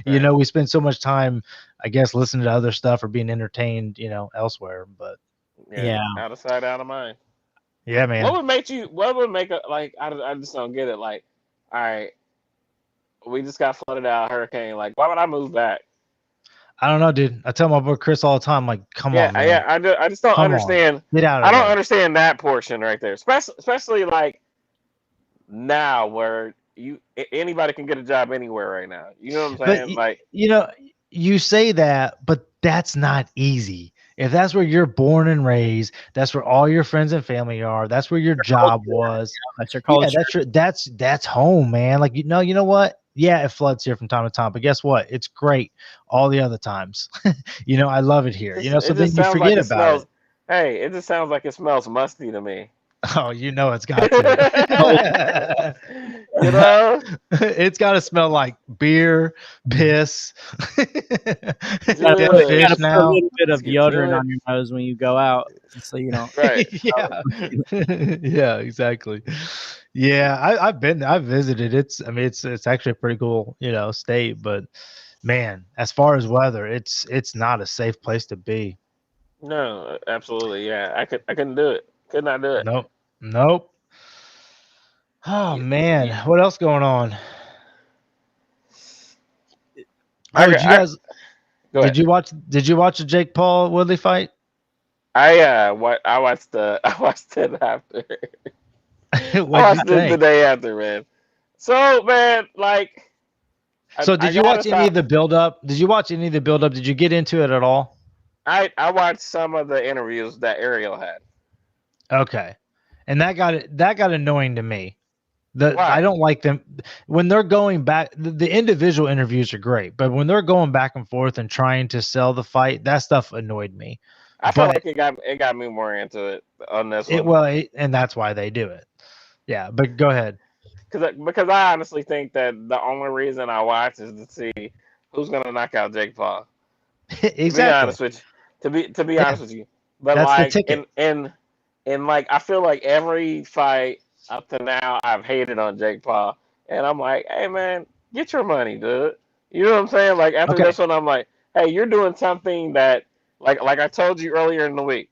We spend so much time, I guess, listening to other stuff or being entertained, elsewhere. But out of sight, out of mind. Yeah, man. What would make like? I just don't get it. Like, all right. We just got flooded out, hurricane. Like, why would I move back? I don't know, dude. I tell my boy Chris all the time, like, come on, man. Yeah, I just don't understand. Get out of I don't understand that portion right there, especially like now where anybody can get a job anywhere right now. You know what I'm saying? But, you say that, but that's not easy. if that's where you're born and raised, that's where all your friends and family are. That's where your job was. That's your culture. Yeah, that's home, man. Like you know what? Yeah, it floods here from time to time, but guess what? It's great all the otto times. I love it here. So then you forget about it. Hey, it just sounds like it smells musty to me. Oh, it's got to. It's got to smell like beer, piss, dead fish now. A little bit of deodorant on your nose when you go out, so you know. Right. Yeah. Yeah, exactly. Yeah, I've visited. It's actually a pretty cool, state, but man, as far as weather, it's not a safe place to be. No, absolutely. Yeah, I couldn't do it. Could not do it. Nope. Oh man, what else going on? Did you watch the Jake Paul Woodley fight? I watched it after. I watched it the day after, man. So man, like. So did you watch any of the build up? Did you watch any of the build up? Did you get into it at all? I watched some of the interviews that Ariel had. Okay, and that got annoying to me. I don't like them when they're going back. The individual interviews are great, but when they're going back and forth and trying to sell the fight, that stuff annoyed me. I felt like it got me more into it on this one. And that's why they do it. Yeah, but go ahead. Because I honestly think that the only reason I watch is to see who's gonna knock out Jake Paul. Exactly. To be honest with you, but that's like the ticket. and like I feel like every fight up to now I've hated on Jake Paul, and I'm like, hey man, get your money, dude. You know what I'm saying? Like after this one, I'm like, hey, you're doing something that like I told you earlier in the week.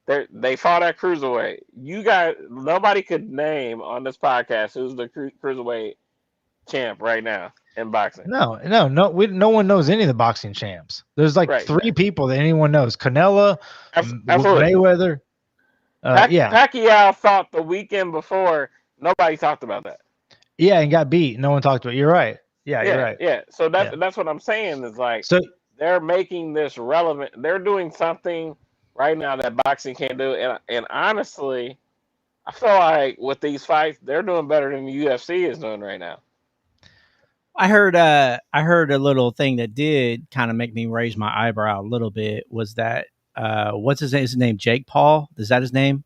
They fought at cruiserweight. Nobody could name on this podcast who's the cruiserweight champ right now in boxing. No. No one knows any of the boxing champs. There's like three people that anyone knows: Canelo, Mayweather. Pacquiao fought the weekend before. Nobody talked about that. Yeah, and got beat. No one talked about it. You're right. Yeah, you're right. Yeah. So that's what I'm saying is like they're making this relevant. They're doing something right now that boxing can't do. And honestly, I feel like with these fights, they're doing better than the UFC is doing right now. I heard a little thing that did kind of make me raise my eyebrow a little bit was that what's his name? His name Jake Paul? Is that his name?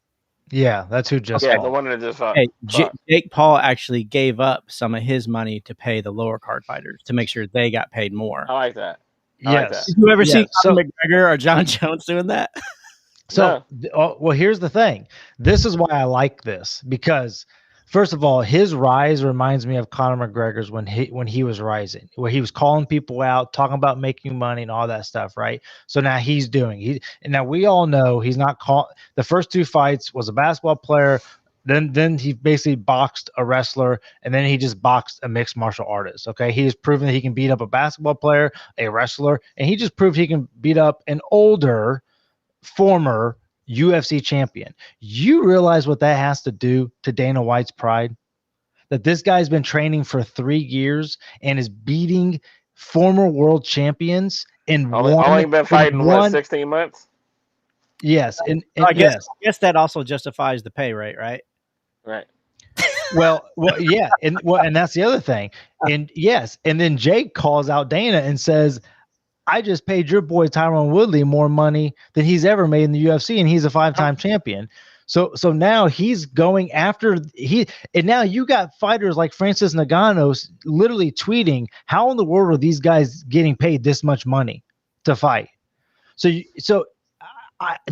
Yeah, that's who just fought. The one that just fought. Hey, Jake Paul actually gave up some of his money to pay the lower card fighters to make sure they got paid more. I like that. Yes. Did you ever see Conor McGregor or John Jones doing that? So, well, here's the thing. This is why I like this because, first of all, his rise reminds me of Conor McGregor's when he was rising, where he was calling people out, talking about making money and all that stuff, right? So now he's doing and now we all know he's not caught. The first two fights was a basketball player. Then he basically boxed a wrestler, and then he just boxed a mixed martial artist. Okay, he has proven that he can beat up a basketball player, a wrestler, and he just proved he can beat up an older former UFC champion. You realize what that has to do to Dana White's pride? That this guy's been training for 3 years and is beating former world champions in only been fighting 16 months. Yes, and I guess that also justifies the pay rate, right? Right. Well, yeah, and that's the other thing. And yes, and then Jake calls out Dana and says, I just paid your boy Tyron Woodley more money than he's ever made in the UFC, and he's a 5-time champion. So now he's going after and now you got fighters like Francis Ngannou literally tweeting, how in the world are these guys getting paid this much money to fight?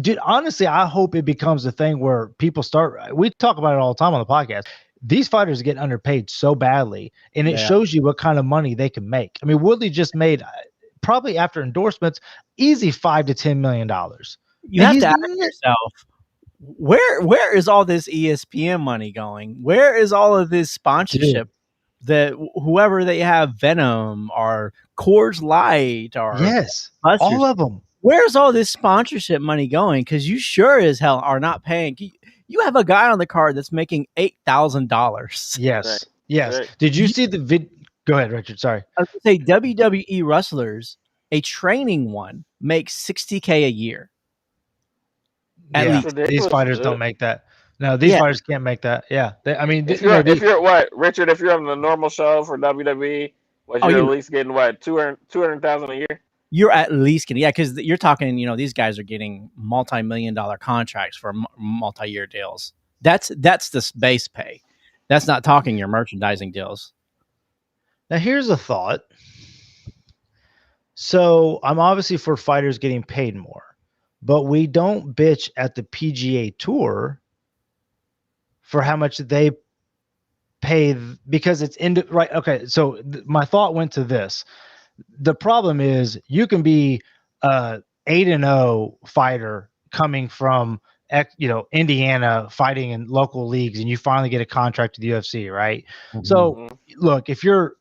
Dude, honestly, I hope it becomes a thing where people we talk about it all the time on the podcast. These fighters get underpaid so badly, and it shows you what kind of money they can make. I mean, Woodley just made probably after endorsements, easy $5 to $10 million. You have to ask yourself, where is all this ESPN money going? Where is all of this sponsorship? That whoever they have, Venom or Coors Light or Busters, all of them. Where's all this sponsorship money going? Because you sure as hell are not paying. You have a guy on the card that's making $8,000. Yes. Right. Yes. Right. Did you see the video? Go ahead, Richard. Sorry. I was going to say WWE wrestlers, a training one makes $60K a year. At Yeah, least. these fighters don't make that. No, these fighters can't make that. Yeah, I mean, if you're what, Richard, if you're on the normal show for WWE, you're at least getting what 200,000 a year. You're at least getting, because you're talking, these guys are getting multi-million-dollar contracts for multi-year deals. That's the base pay. That's not talking your merchandising deals. Now, here's a thought. So I'm obviously for fighters getting paid more, but we don't bitch at the PGA Tour for how much they pay because it's right. Okay, so my thought went to this. The problem is you can be a 8-0 fighter coming from Indiana, fighting in local leagues, and you finally get a contract to the UFC, right? Mm-hmm. So look, if you're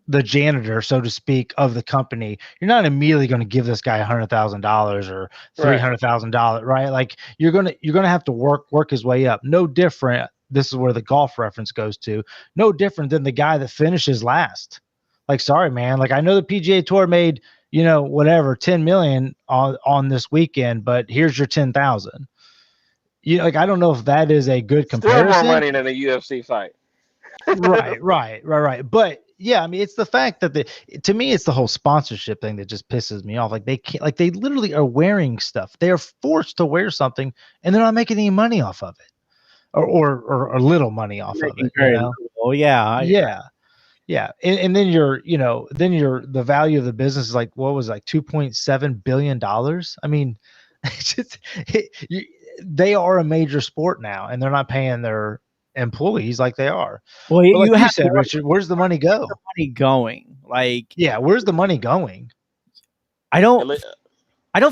the janitor, so to speak, of the company, you're not immediately going to give this guy $100,000 or $300,000, right? Like you're gonna have to work his way up. No different. This is where the golf reference goes to. No different than the guy that finishes last. Like, sorry, man. Like, I know the PGA Tour made, whatever, 10 million on this weekend, but here's your 10,000. I don't know if that is a good comparison. Still more money than a UFC fight. Right. But yeah, I mean, it's the fact that to me, it's the whole sponsorship thing that just pisses me off. Like they can't, like they literally are wearing stuff. They are forced to wear something, and they're not making any money off of it, or little money off of it. Oh yeah. Yeah. And then the value of the business is like, what was it, like $2.7 billion? I mean, they are a major sport now, and they're not paying their employees like they are. Well, but like you said, Richard, where's the money go? Where's the money going? Like, yeah, where's the money going? I don't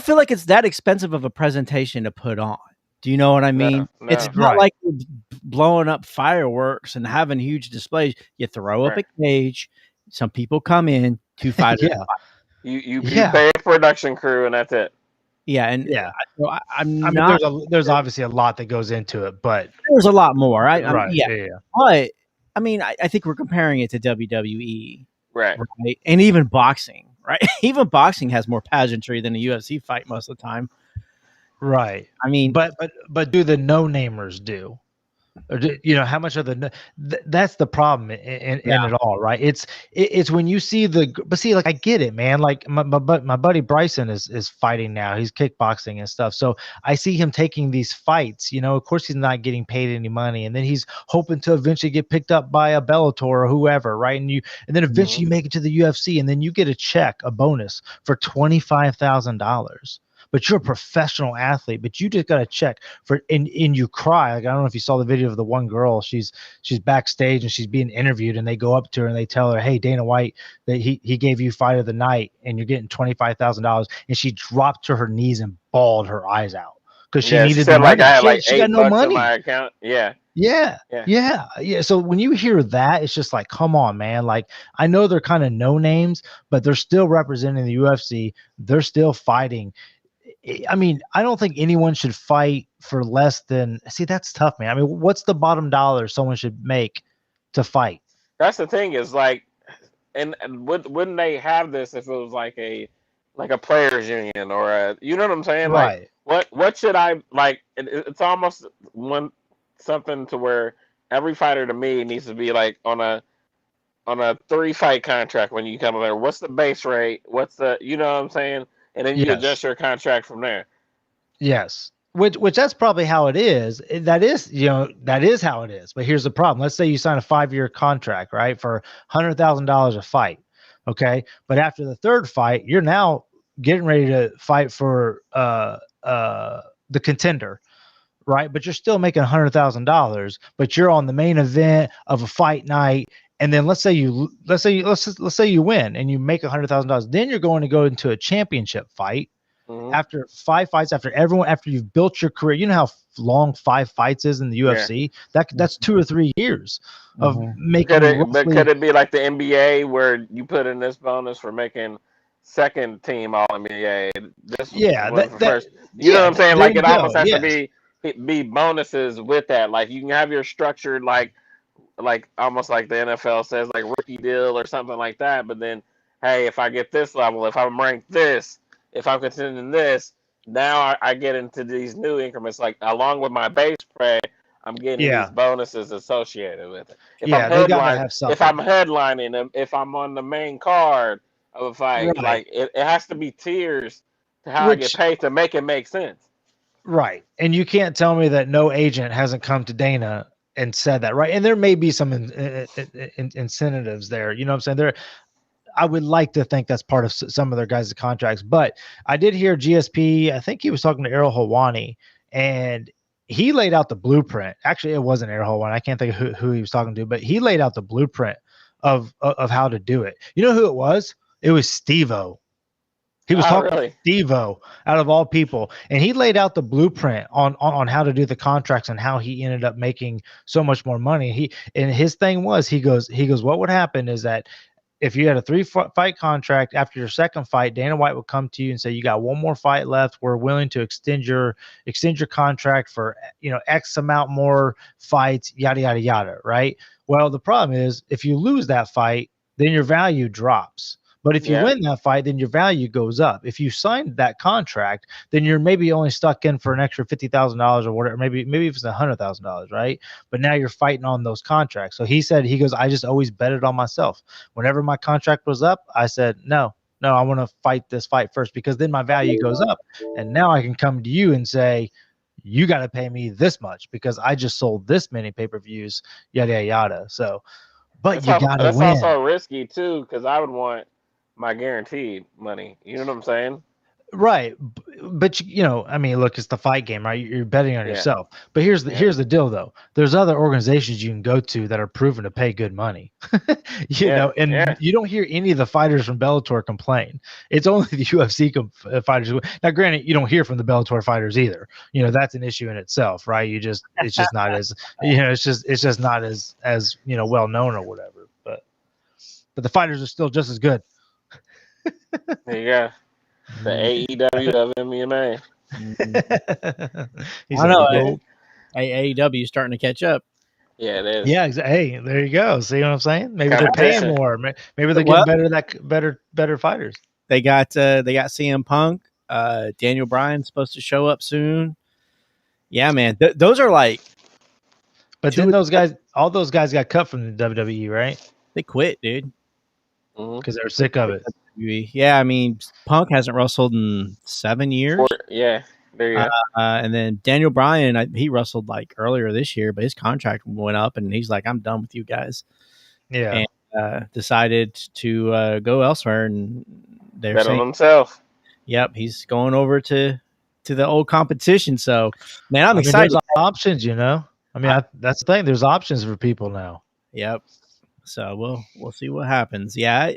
feel like it's that expensive of a presentation to put on. Do you know what I mean? No. It's not like blowing up fireworks and having huge displays. You throw up a cage. Some people come in, two fighters. You pay a production crew, and that's it. Yeah, and there's obviously a lot that goes into it, but there's a lot more. Yeah. But I mean, I think we're comparing it to WWE, right? And even boxing, right? Even boxing has more pageantry than a UFC fight most of the time. Right. I mean, but do the no-namers do? Or how much of that's the problem in it all, right? It's when you see but see, like, I get it, man. Like my buddy Bryson is fighting now. He's kickboxing and stuff. So I see him taking these fights. Of course he's not getting paid any money, and then he's hoping to eventually get picked up by a Bellator or whoever, right? And then eventually you make it to the UFC, and then you get a bonus for $25,000. But you're a professional athlete, but you just got to check for, and you cry. Like, I don't know if you saw the video of the one girl, she's backstage and she's being interviewed, and they go up to her and they tell her, hey, Dana White, that he gave you fight of the night and you're getting $25,000. And she dropped to her knees and bawled her eyes out because she needed the money. I had she got no money in my account. Yeah. So when you hear that, it's just like, come on, man. Like, I know they're kind of no names, but they're still representing the UFC. They're still fighting. I mean, I don't think anyone should fight for less than. See, that's tough, man. I mean, what's the bottom dollar someone should make to fight? That's the thing is like, and wouldn't they have this if it was like a players union or a, you know what I'm saying? Right. Like, what should I like? It's almost something to where every fighter to me needs to be like on a 3-fight contract when you come in there. What's the base rate? What's the, you know what I'm saying? And then you adjust your contract from there. Yes. Which that's probably how it is. That is how it is. But here's the problem. Let's say you sign a 5-year contract, right, for $100,000 a fight. Okay. But after the 3rd fight, you're now getting ready to fight for the contender, right? But you're still making $100,000, but you're on the main event of a fight night. And then let's say you win and you make $100,000. Then you're going to go into a championship fight after 5 fights, after you've built your career. You know how long 5 fights is in the UFC? That's 2 or 3 years of making. But could it be like the NBA where you put in this bonus for making 2nd team All NBA? First. You know what I'm saying? Like, it almost has to be bonuses with that. Like, you can have your structured like almost like the NFL says, like rookie deal or something like that. But then, hey, if I get this level, if I'm ranked this, if I'm contending this, now I get into these new increments, like along with my base pay, I'm getting these bonuses associated with it. If they gotta have something. if I'm headlining them, if I'm on the main card of a fight, like it has to be tiers to how I get paid to make it make sense. Right. And you can't tell me that no agent hasn't come to Dana and said that, right? And there may be some incentives there. You know what I'm saying? There, I would like to think that's part of some of their guys' contracts, but I did hear GSP. I think he was talking to Errol Hawani, and he laid out the blueprint. Actually, it wasn't Errol Hawani. I can't think of who he was talking to, but he laid out the blueprint of how to do it. You know who it was? It was Steve-O. He was talking to Steve-O out of all people, and he laid out the blueprint on how to do the contracts and how he ended up making so much more money. His thing was he goes, what would happen is that if you had a 3-fight contract, after your second fight, Dana White would come to you and say, you got one more fight left. We're willing to extend your contract for, X amount more fights, yada, yada, yada. Right. Well, the problem is if you lose that fight, then your value drops. But if you win that fight, then your value goes up. If you signed that contract, then you're maybe only stuck in for an extra $50,000 or whatever. Maybe if it's $100,000, right? But now you're fighting on those contracts. So he goes, I just always betted on myself. Whenever my contract was up, I said, no, I want to fight this fight first, because then my value goes up. And now I can come to you and say, you got to pay me this much because I just sold this many pay-per-views, yada, yada, yada. So, but you got to win. That's also risky too, because I would want my guaranteed money. You know what I'm saying? Right. But I mean, look, it's the fight game, right? You're betting on yourself. But here's the deal though. There's other organizations you can go to that are proven to pay good money. You don't hear any of the fighters from Bellator complain. It's only the UFC fighters. Now, granted, you don't hear from the Bellator fighters either. That's an issue in itself, right? It's just not as, it's just not as well known or whatever. But the fighters are still just as good. There you go. The AEW of MMA. I know. AEW is starting to catch up. Yeah, it is. Yeah, hey, there you go. See what I'm saying? Maybe they're paying more. Maybe they're getting better fighters. They got CM Punk. Daniel Bryan's supposed to show up soon. Yeah, man. Those are like. But then all those guys got cut from the WWE, right? They quit, dude. Because they're sick of it. Yeah, I mean, Punk hasn't wrestled in 7 years. There you go. And then Daniel Bryan, he wrestled like earlier this year, but his contract went up, and he's like, "I'm done with you guys." Yeah, and decided to go elsewhere, and they're bet on himself. Yep, he's going over to the old competition. So, man, I'm excited. There's options, I mean, that's the thing. There's options for people now. Yep. So we'll see what happens. Yeah,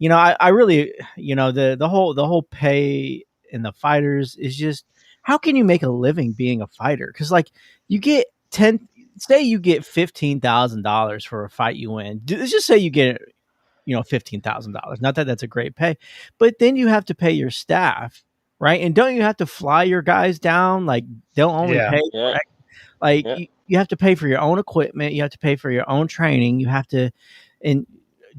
I really, the whole pay in the fighters is just, how can you make a living being a fighter? Because like you get $15,000 for a fight you win. Let's just say you get $15,000. Not that that's a great pay, but then you have to pay your staff, right? And don't you have to fly your guys down? Like they'll only pay. Yeah. Like you have to pay for your own equipment. You have to pay for your own training. You have to, and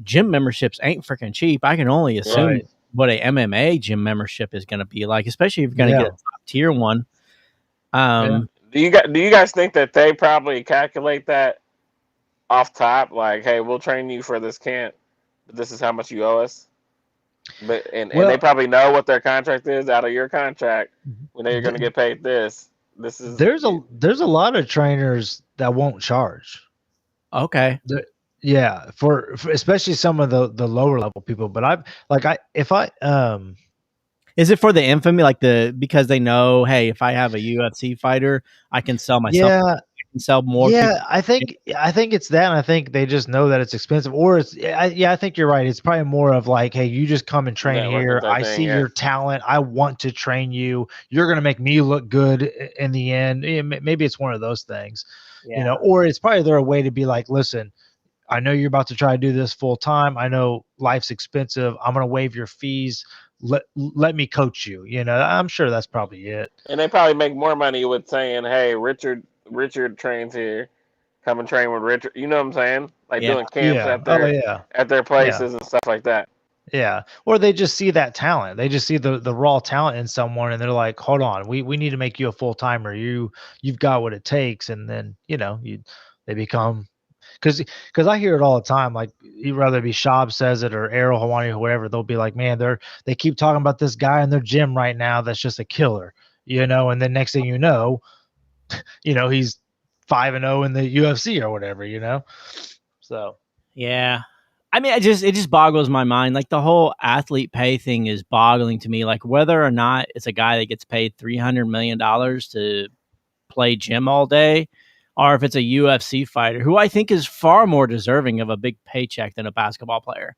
gym memberships ain't freaking cheap. I can only assume what a MMA gym membership is going to be like, especially if you're going to get a top tier one. Do you guys think that they probably calculate that off top? Like, hey, we'll train you for this camp, but this is how much you owe us. But and they probably know what their contract is out of your contract. We know you're going to get paid this. There's a lot of trainers that won't charge. Okay. For especially some of the lower level people. But is it for the infamy, because they know, hey, if I have a UFC fighter, I can sell myself. Yeah. I can sell more. Yeah, I think it's that. And I think they just know that it's expensive. Or I think you're right. It's probably more of like, hey, you just come and train here. I see your talent. I want to train you. You're going to make me look good in the end. Maybe it's one of those things, or it's probably their way to be like, listen, I know you're about to try to do this full time. I know life's expensive. I'm going to waive your fees. Let me coach you. I'm sure that's probably it. And they probably make more money with saying, hey, Richard trains here. Come and train with Richard. You know what I'm saying? Like doing camps at their places and stuff like that. Yeah. Or they just see that talent. They just see the raw talent in someone and they're like, hold on, we need to make you a full timer. You've got what it takes. And then, they become because I hear it all the time. Like whether it be Shab says it or Errol Hawani or whoever, they'll be like, man, they keep talking about this guy in their gym right now that's just a killer, and then next thing he's 5-0 in the UFC or whatever, So yeah. I mean, it just boggles my mind. Like the whole athlete pay thing is boggling to me. Like whether or not it's a guy that gets paid $300 million to play gym all day, or if it's a UFC fighter who I think is far more deserving of a big paycheck than a basketball player.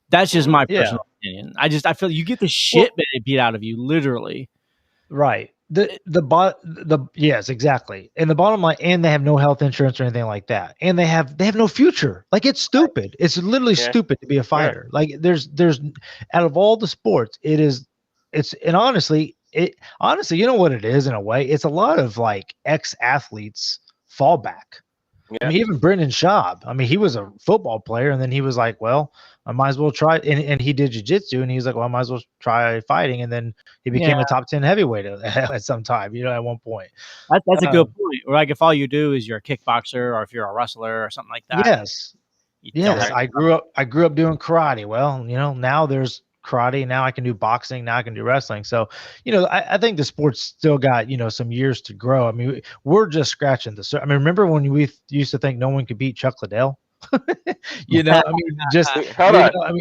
That's just my personal opinion. I feel you get the shit beat out of you, literally. Right. Yes, exactly. And the bottom line, and they have no health insurance or anything like that. And they have no future. Like it's stupid. It's literally stupid to be a fighter. Yeah. Like there's out of all the sports, and honestly, you know what it is in a way? It's a lot of like ex-athletes fallback. Yeah. I mean, even Brendan Schaub. I mean, he was a football player, and then he was like, well, I might as well try. And he did jiu-jitsu, and he was like, well, I might as well try fighting. And then he became a top 10 heavyweight at some time, at one point. That's a good point. Like if all you do is you're a kickboxer or if you're a wrestler or something like that. Yes. Yes. I grew up doing karate. Well, now there's karate. Now I can do boxing. Now I can do wrestling. So, I think the sport's still got, some years to grow. I mean, we're just scratching the surface. I mean, remember when we used to think no one could beat Chuck Liddell? I mean, just hold on. I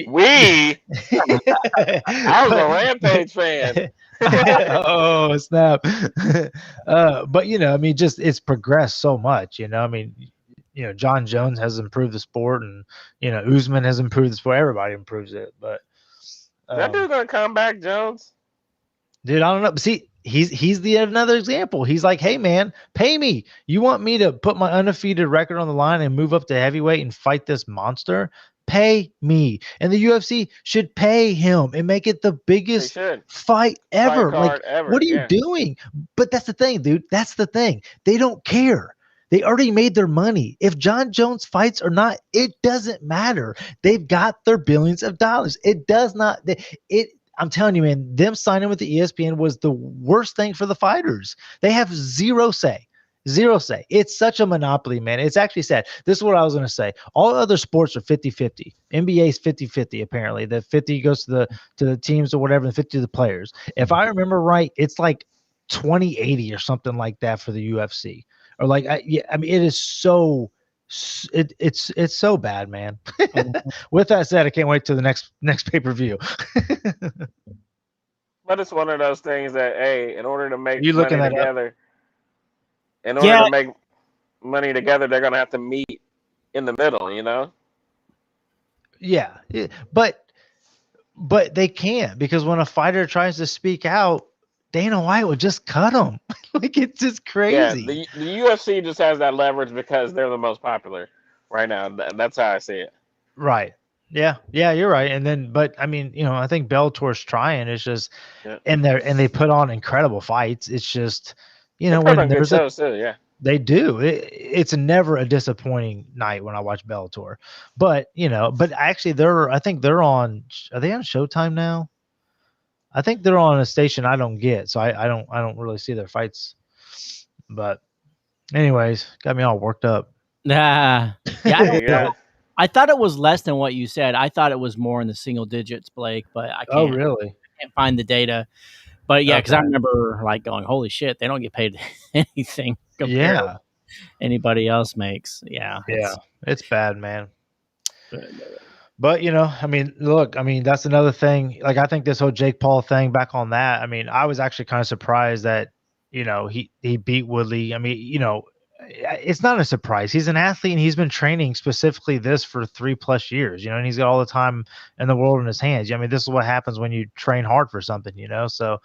was a Rampage fan. Oh, snap. But I mean, just it's progressed so much, I mean, John Jones has improved the sport, and Usman has improved the sport. Everybody improves it, but that dude gonna come back, Jones? Dude, I don't know. But see, he's another example. He's like, hey man, pay me. You want me to put my undefeated record on the line and move up to heavyweight and fight this monster? Pay me. And the UFC should pay him and make it the biggest fight ever. What are you doing? But that's the thing, dude. That's the thing. They don't care. They already made their money. If John Jones fights or not, it doesn't matter. They've got their billions of dollars. It does not. I'm telling you, man, them signing with the ESPN was the worst thing for the fighters. They have zero say. Zero say. It's such a monopoly, man. It's actually sad. This is what I was going to say. All other sports are 50-50. NBA is 50-50, apparently. The 50 goes to the teams or whatever, and 50 to the players. If I remember right, it's like 20-80 or something like that for the UFC. Or like, I mean, it is so it's so bad, man. With that said, I can't wait till the next pay-per-view. But it's one of those things that, hey, in order to make money together, to make money together, they're gonna have to meet in the middle, Yeah, but they can't, because when a fighter tries to speak out, Dana White would just cut them. Like, it's just crazy. Yeah, the UFC just has that leverage because they're the most popular right now. That's how I see it. Right. Yeah, you're right. And then, but I mean, I think Bellator's trying. It's just, and they put on incredible fights. It's just, when there's they do. It's never a disappointing night when I watch Bellator. But but actually, I think they're on. Are they on Showtime now? I think they're on a station I don't get, so I don't really see their fights. But anyways, got me all worked up. Yeah, I thought it was less than what you said. I thought it was more in the single digits, Blake, but I can't. Oh, really? I can't find the data. But yeah, because I remember like going, holy shit, they don't get paid anything compared to anybody else makes. Yeah. It's bad, man. But, I mean, look, I mean, that's another thing. Like, I think this whole Jake Paul thing, back on that, I mean, I was actually kind of surprised that, he beat Woodley. I mean, it's not a surprise. He's an athlete, and he's been training specifically this for 3+ years, and he's got all the time in the world in his hands. I mean, this is what happens when you train hard for something, So,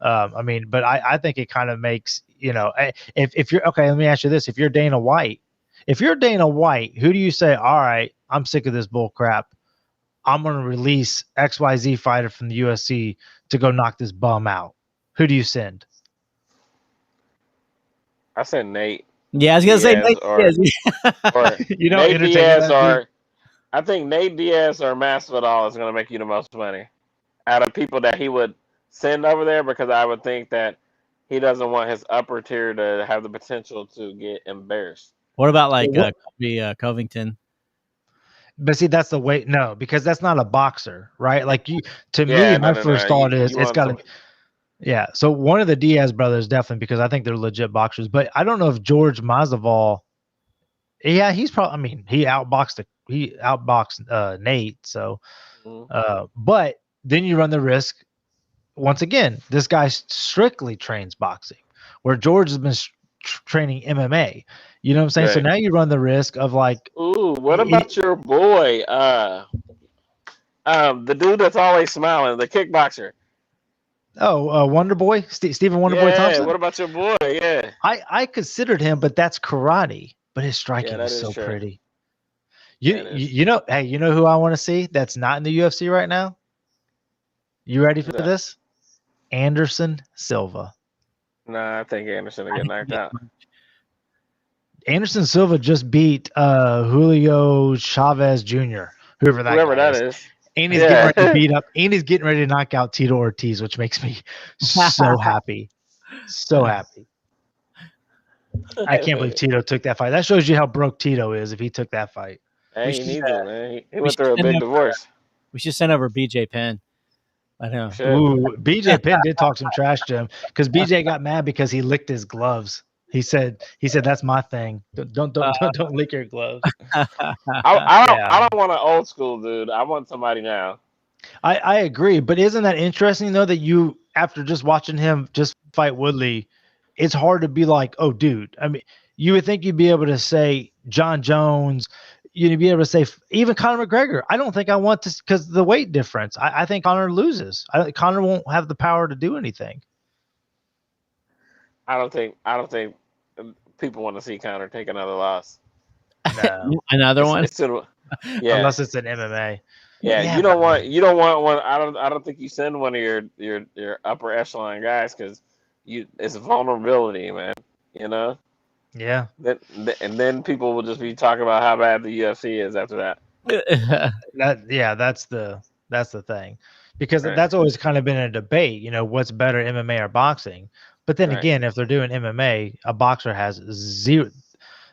I mean, but I think it kind of makes, if you're, okay, let me ask you this. If you're Dana White, who do you say, all right, I'm sick of this bull crap, I'm going to release XYZ fighter from the UFC to go knock this bum out? Who do you send? I send Nate. Yeah, I was going to say Nate or Diaz, Nate Diaz I think Nate Diaz or Masvidal is going to make you the most money out of people that he would send over there, because I would think that he doesn't want his upper tier to have the potential to get embarrassed. What about like Kobe Covington? But see, that's the way. No, because that's not a boxer, right? Like me, my first thought is it's got to. Yeah, so one of the Diaz brothers definitely, because I think they're legit boxers. But I don't know if George Masvidal. Yeah, he's probably. I mean, he outboxed Nate. So, but then you run the risk. Once again, this guy strictly trains boxing, where George has been training MMA. You know what I'm saying? Right. So now you run the risk of like, ooh, what about your boy, the dude that's always smiling, the kickboxer? Oh, Wonder Boy, Stephen Wonder Boy Thompson. Yeah, what about your boy? Yeah, I considered him, but that's karate. But his striking is so pretty. You know, hey, you know who I want to see that's not in the UFC right now? You ready for this? Anderson Silva. Nah, I think Anderson will get knocked out. Anderson Silva just beat Julio Chavez Jr., whoever that is. And he's getting ready to beat up, and he's getting ready to knock out Tito Ortiz, which makes me so happy. So happy. I can't believe Tito took that fight. That shows you how broke Tito is if he took that fight. Hey, he needs it, man. He went through a big divorce. We should send over BJ Penn. I know. Ooh, BJ Penn did talk some trash to him because BJ got mad because he licked his gloves. He said that's my thing. Don't lick your gloves. I don't want an old school dude. I want somebody now. I agree, but isn't that interesting though that you, after just watching him just fight Woodley, it's hard to be like, oh dude. I mean, you would think you'd be able to say John Jones, you'd be able to say even Conor McGregor. I don't think I want to, because the weight difference. I think Conor loses. Conor won't have the power to do anything. I don't think people want to see Conor take another loss. No. Another one? Yeah. Unless it's an MMA. Yeah, you don't want one. I don't think you send one of your upper echelon guys, because it's vulnerability, man. You know. Yeah. Then people will just be talking about how bad the UFC is after that. That's the thing, because that's always kind of been a debate. You know, what's better, MMA or boxing? But then again, if they're doing MMA, a boxer has zero.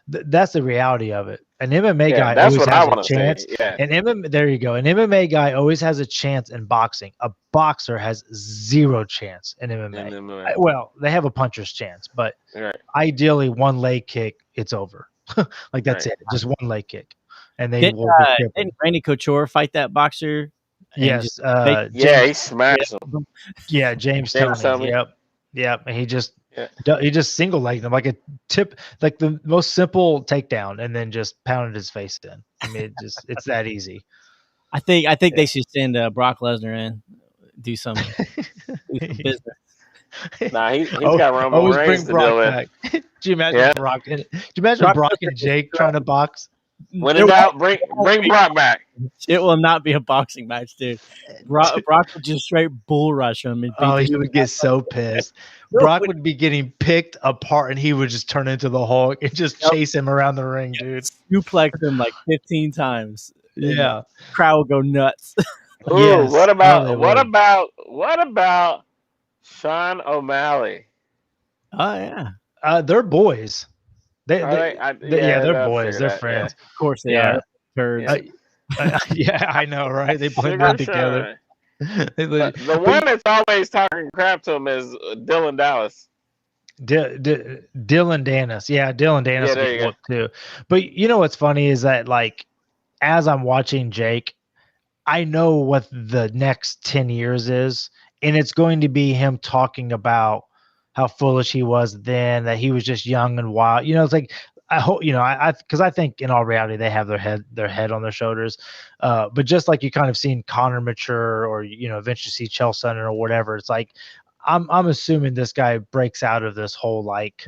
That's the reality of it. An MMA guy always has a chance. There you go. An MMA guy always has a chance in boxing. A boxer has zero chance in MMA. Well, they have a puncher's chance, but ideally one leg kick, it's over. Like that's it. Just one leg kick, and they will be crippled. Didn't Randy Couture fight that boxer? Yes. He smashed him. Yeah, James Toney. Yep. And he just single legged him like a tip, like the most simple takedown, and then just pounded his face in. I mean, it's that easy. I think they should send Brock Lesnar in, do some business. Nah, he's got Roman Reigns to deal with. Do you imagine Brock? Do you imagine Brock and Jake trying to box? When in doubt, bring Brock back. It will not be a boxing match, dude. Brock would just straight bull rush him. And he would get so pissed. Brock would be getting picked apart, and he would just turn into the Hulk and just chase him around the ring, dude. Suplex him like 15 times. Yeah, crowd would go nuts. Ooh, yes. What about Sean O'Malley? Oh yeah, they're boys. They're boys. They're friends. Yeah. Of course they are. Turds. Yeah, I know, right? They blend in together. The one that's always talking crap to him is Dylan Dallas. Dylan Dennis. Yeah, Dylan Dennis is too. But you know what's funny is that, like, as I'm watching Jake, I know what the next 10 years is, and it's going to be him talking about how foolish he was then, that he was just young and wild. You know, it's like, I hope, because I think in all reality they have their head on their shoulders. But just like you kind of seen Connor mature, or eventually see Chael Sonnen or whatever, it's like I'm assuming this guy breaks out of this whole like.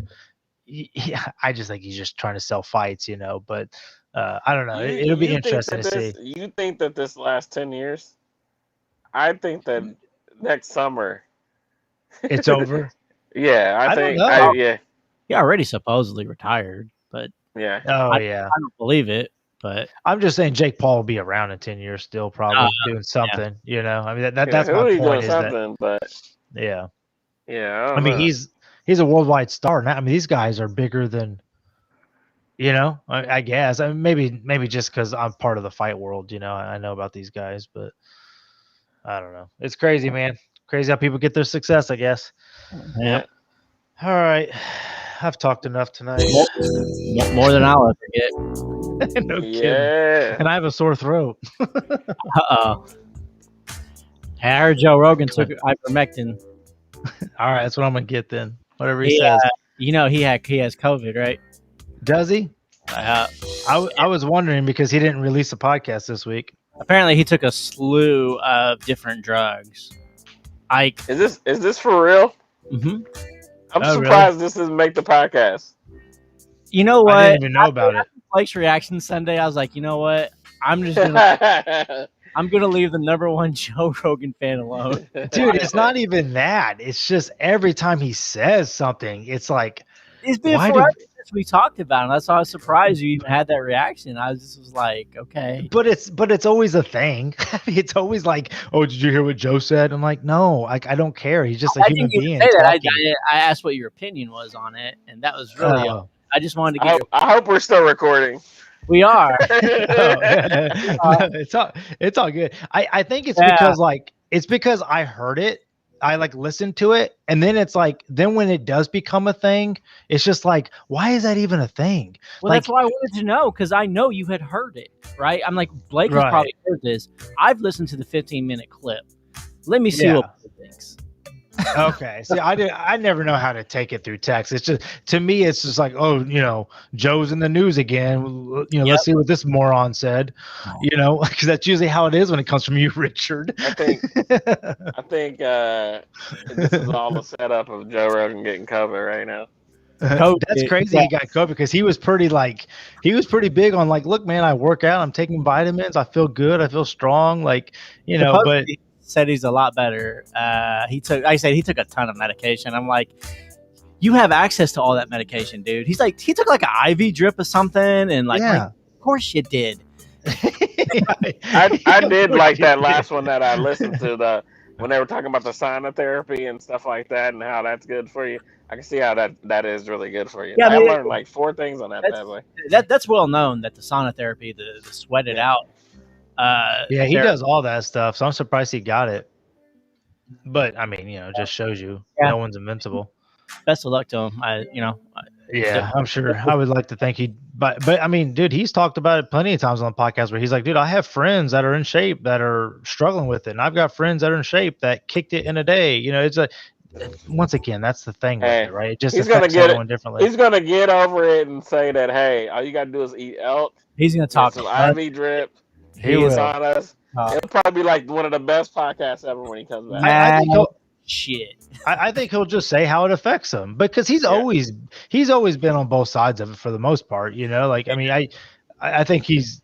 I just think he's just trying to sell fights, But I don't know. It'll be interesting to see. You think that this last 10 years? I think that next summer it's over. Yeah, I think. He already supposedly retired, but yeah. Oh, I don't believe it. But I'm just saying Jake Paul will be around in 10 years still, probably doing something. You know, I mean that's my point. Doing Is something, but yeah. I mean know. he's a worldwide star now. I mean these guys are bigger than. You know, I guess I mean, maybe just because I'm part of the fight world, you know, I know about these guys, but I don't know. It's crazy, man. Crazy how people get their success, I guess. yeah, All right, I've talked enough tonight. more than I'll ever get. No kidding. And I have a sore throat. Uh-oh. Hey, I heard Joe Rogan took ivermectin. All right, that's what I'm gonna get then. Whatever he says. You know he has COVID, right? Does he? I was wondering because he didn't release a podcast this week. Apparently, he took a slew of different drugs. Is this for real? Mm-hmm. I'm surprised this doesn't make the podcast. You know what? I didn't even know about it. Blake's reaction Sunday, I was like, you know what? I'm gonna leave the #1 Joe Rogan fan alone. Dude, it's not even that. It's just every time he says something, it's like it's been forever since we talked about it. That's why I was surprised you even had that reaction. I was like, okay. But it's always a thing. It's always like, oh, did you hear what Joe said? I'm like, no, like I don't care. He's just a human being. I asked what your opinion was on it, and that was really. I just wanted to get. I hope we're still recording. We are. It's all good. I think it's because I heard it. I listened to it, and then it's like when it does become a thing, it's just like, why is that even a thing? Well, that's why I wanted to know, because I know you had heard it, right? I'm like, Blake has probably heard this. I've listened to the 15-minute clip. Let me see what Blake thinks. Okay. See, I never know how to take it through text. It's just, to me, it's just like, oh, you know, Joe's in the news again. You know, let's see what this moron said. You know, because that's usually how it is when it comes from you, Richard. I think this is all a setup of Joe Rogan getting COVID right now. That's crazy. He got COVID because he was pretty big on like, look, man, I work out, I'm taking vitamins, I feel good, I feel strong, like, you know, but said he's a lot better. He took a ton of medication. I'm like, you have access to all that medication, dude. He's like, he took like an IV drip or something, and like of course you did. I did like that last one that I listened to, when they were talking about the sauna therapy and stuff like that, and how that's good for you. I can see how that is really good for you. Yeah, I learned like 4 things on that bad boy. That's well known that the sauna therapy, the sweat it out. He does all that stuff, so I'm surprised he got it. But I mean, you know, it just shows you no one's invincible. Best of luck to him. I'm sure. I would like to think but I mean, dude, he's talked about it plenty of times on the podcast where he's like, dude, I have friends that are in shape that are struggling with it, and I've got friends that are in shape that kicked it in a day. You know, it's once again, that's the thing with it, right? It just affects everyone differently. He's gonna get over it and say that, hey, all you gotta do is eat elk. He's gonna talk some IV drip. He was on us. It'll probably be like one of the best podcasts ever when he comes back. I think he'll just say how it affects him, because he's always been on both sides of it for the most part. You know, like I mean, I think he's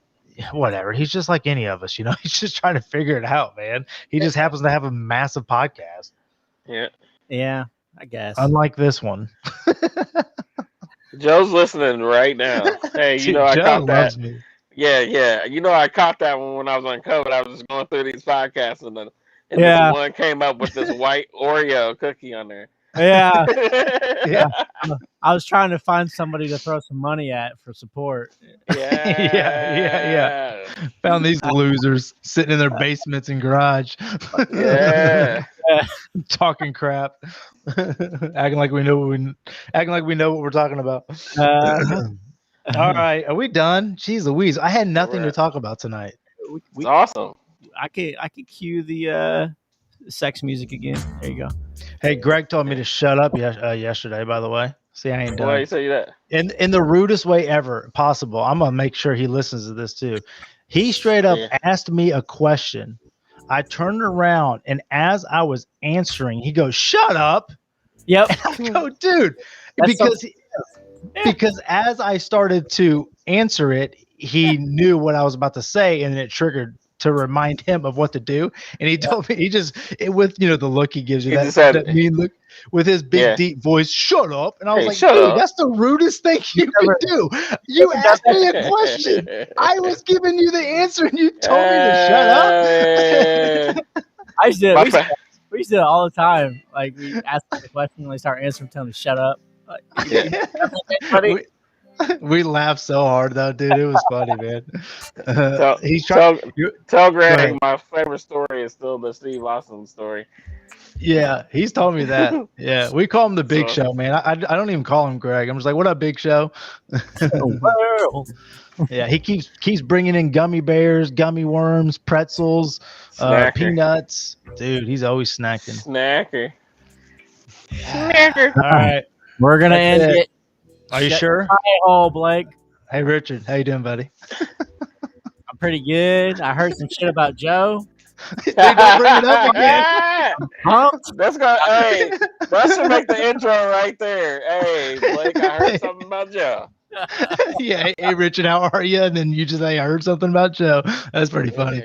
whatever. He's just like any of us. You know, he's just trying to figure it out, man. He just happens to have a massive podcast. Yeah, I guess. Unlike this one. Joe's listening right now. Hey, you know, I caught that. Me. Yeah. You know, I caught that one when I was on COVID. I was just going through these podcasts, and this one came up with this white Oreo cookie on there. Yeah. I was trying to find somebody to throw some money at for support. Yeah. Found these losers sitting in their basements and garage. Talking crap. acting like we know what we're talking about. All right, are we done? Jeez Louise, I had nothing to talk about tonight. It's awesome. I could cue the sex music again. There you go. Hey, Greg told me to shut up yesterday, by the way. See, I ain't done. Why you say that? In the rudest way ever possible. I'm gonna make sure he listens to this too. He straight up asked me a question. I turned around, and as I was answering, he goes, "Shut up." Yep. And I go, dude, because as I started to answer it, he knew what I was about to say, and it triggered to remind him of what to do. And he told me, with the look he gives you, that mean look, with his big deep voice, shut up. And I was shut dude, up. that's the rudest thing you could do. You asked me a question. I was giving you the answer and you told me to shut up. I used to we used to do it all the time. Like, we ask them the question and they start answering, tell them to shut up. We laughed so hard though, dude. It was funny, man. Tell Greg my favorite story is still the Steve Austin story. Yeah, he's told me that. Yeah, we call him the Big Show, man. I don't even call him Greg. I'm just like, what up, Big Show? Yeah, he keeps bringing in gummy bears, gummy worms, pretzels, peanuts. Dude, he's always snacking. Snacker. All right, we're gonna end it. Are you sure? Oh, Blake. Hey, Richard, how you doing, buddy? I'm pretty good. I heard some shit about Joe. Dude, don't bring it up again. That's gonna. Hey, that should make the intro right there. Hey, Blake, I heard something about Joe. Yeah, hey, Richard, how are you? And then you just say, I heard something about Joe. That's pretty funny.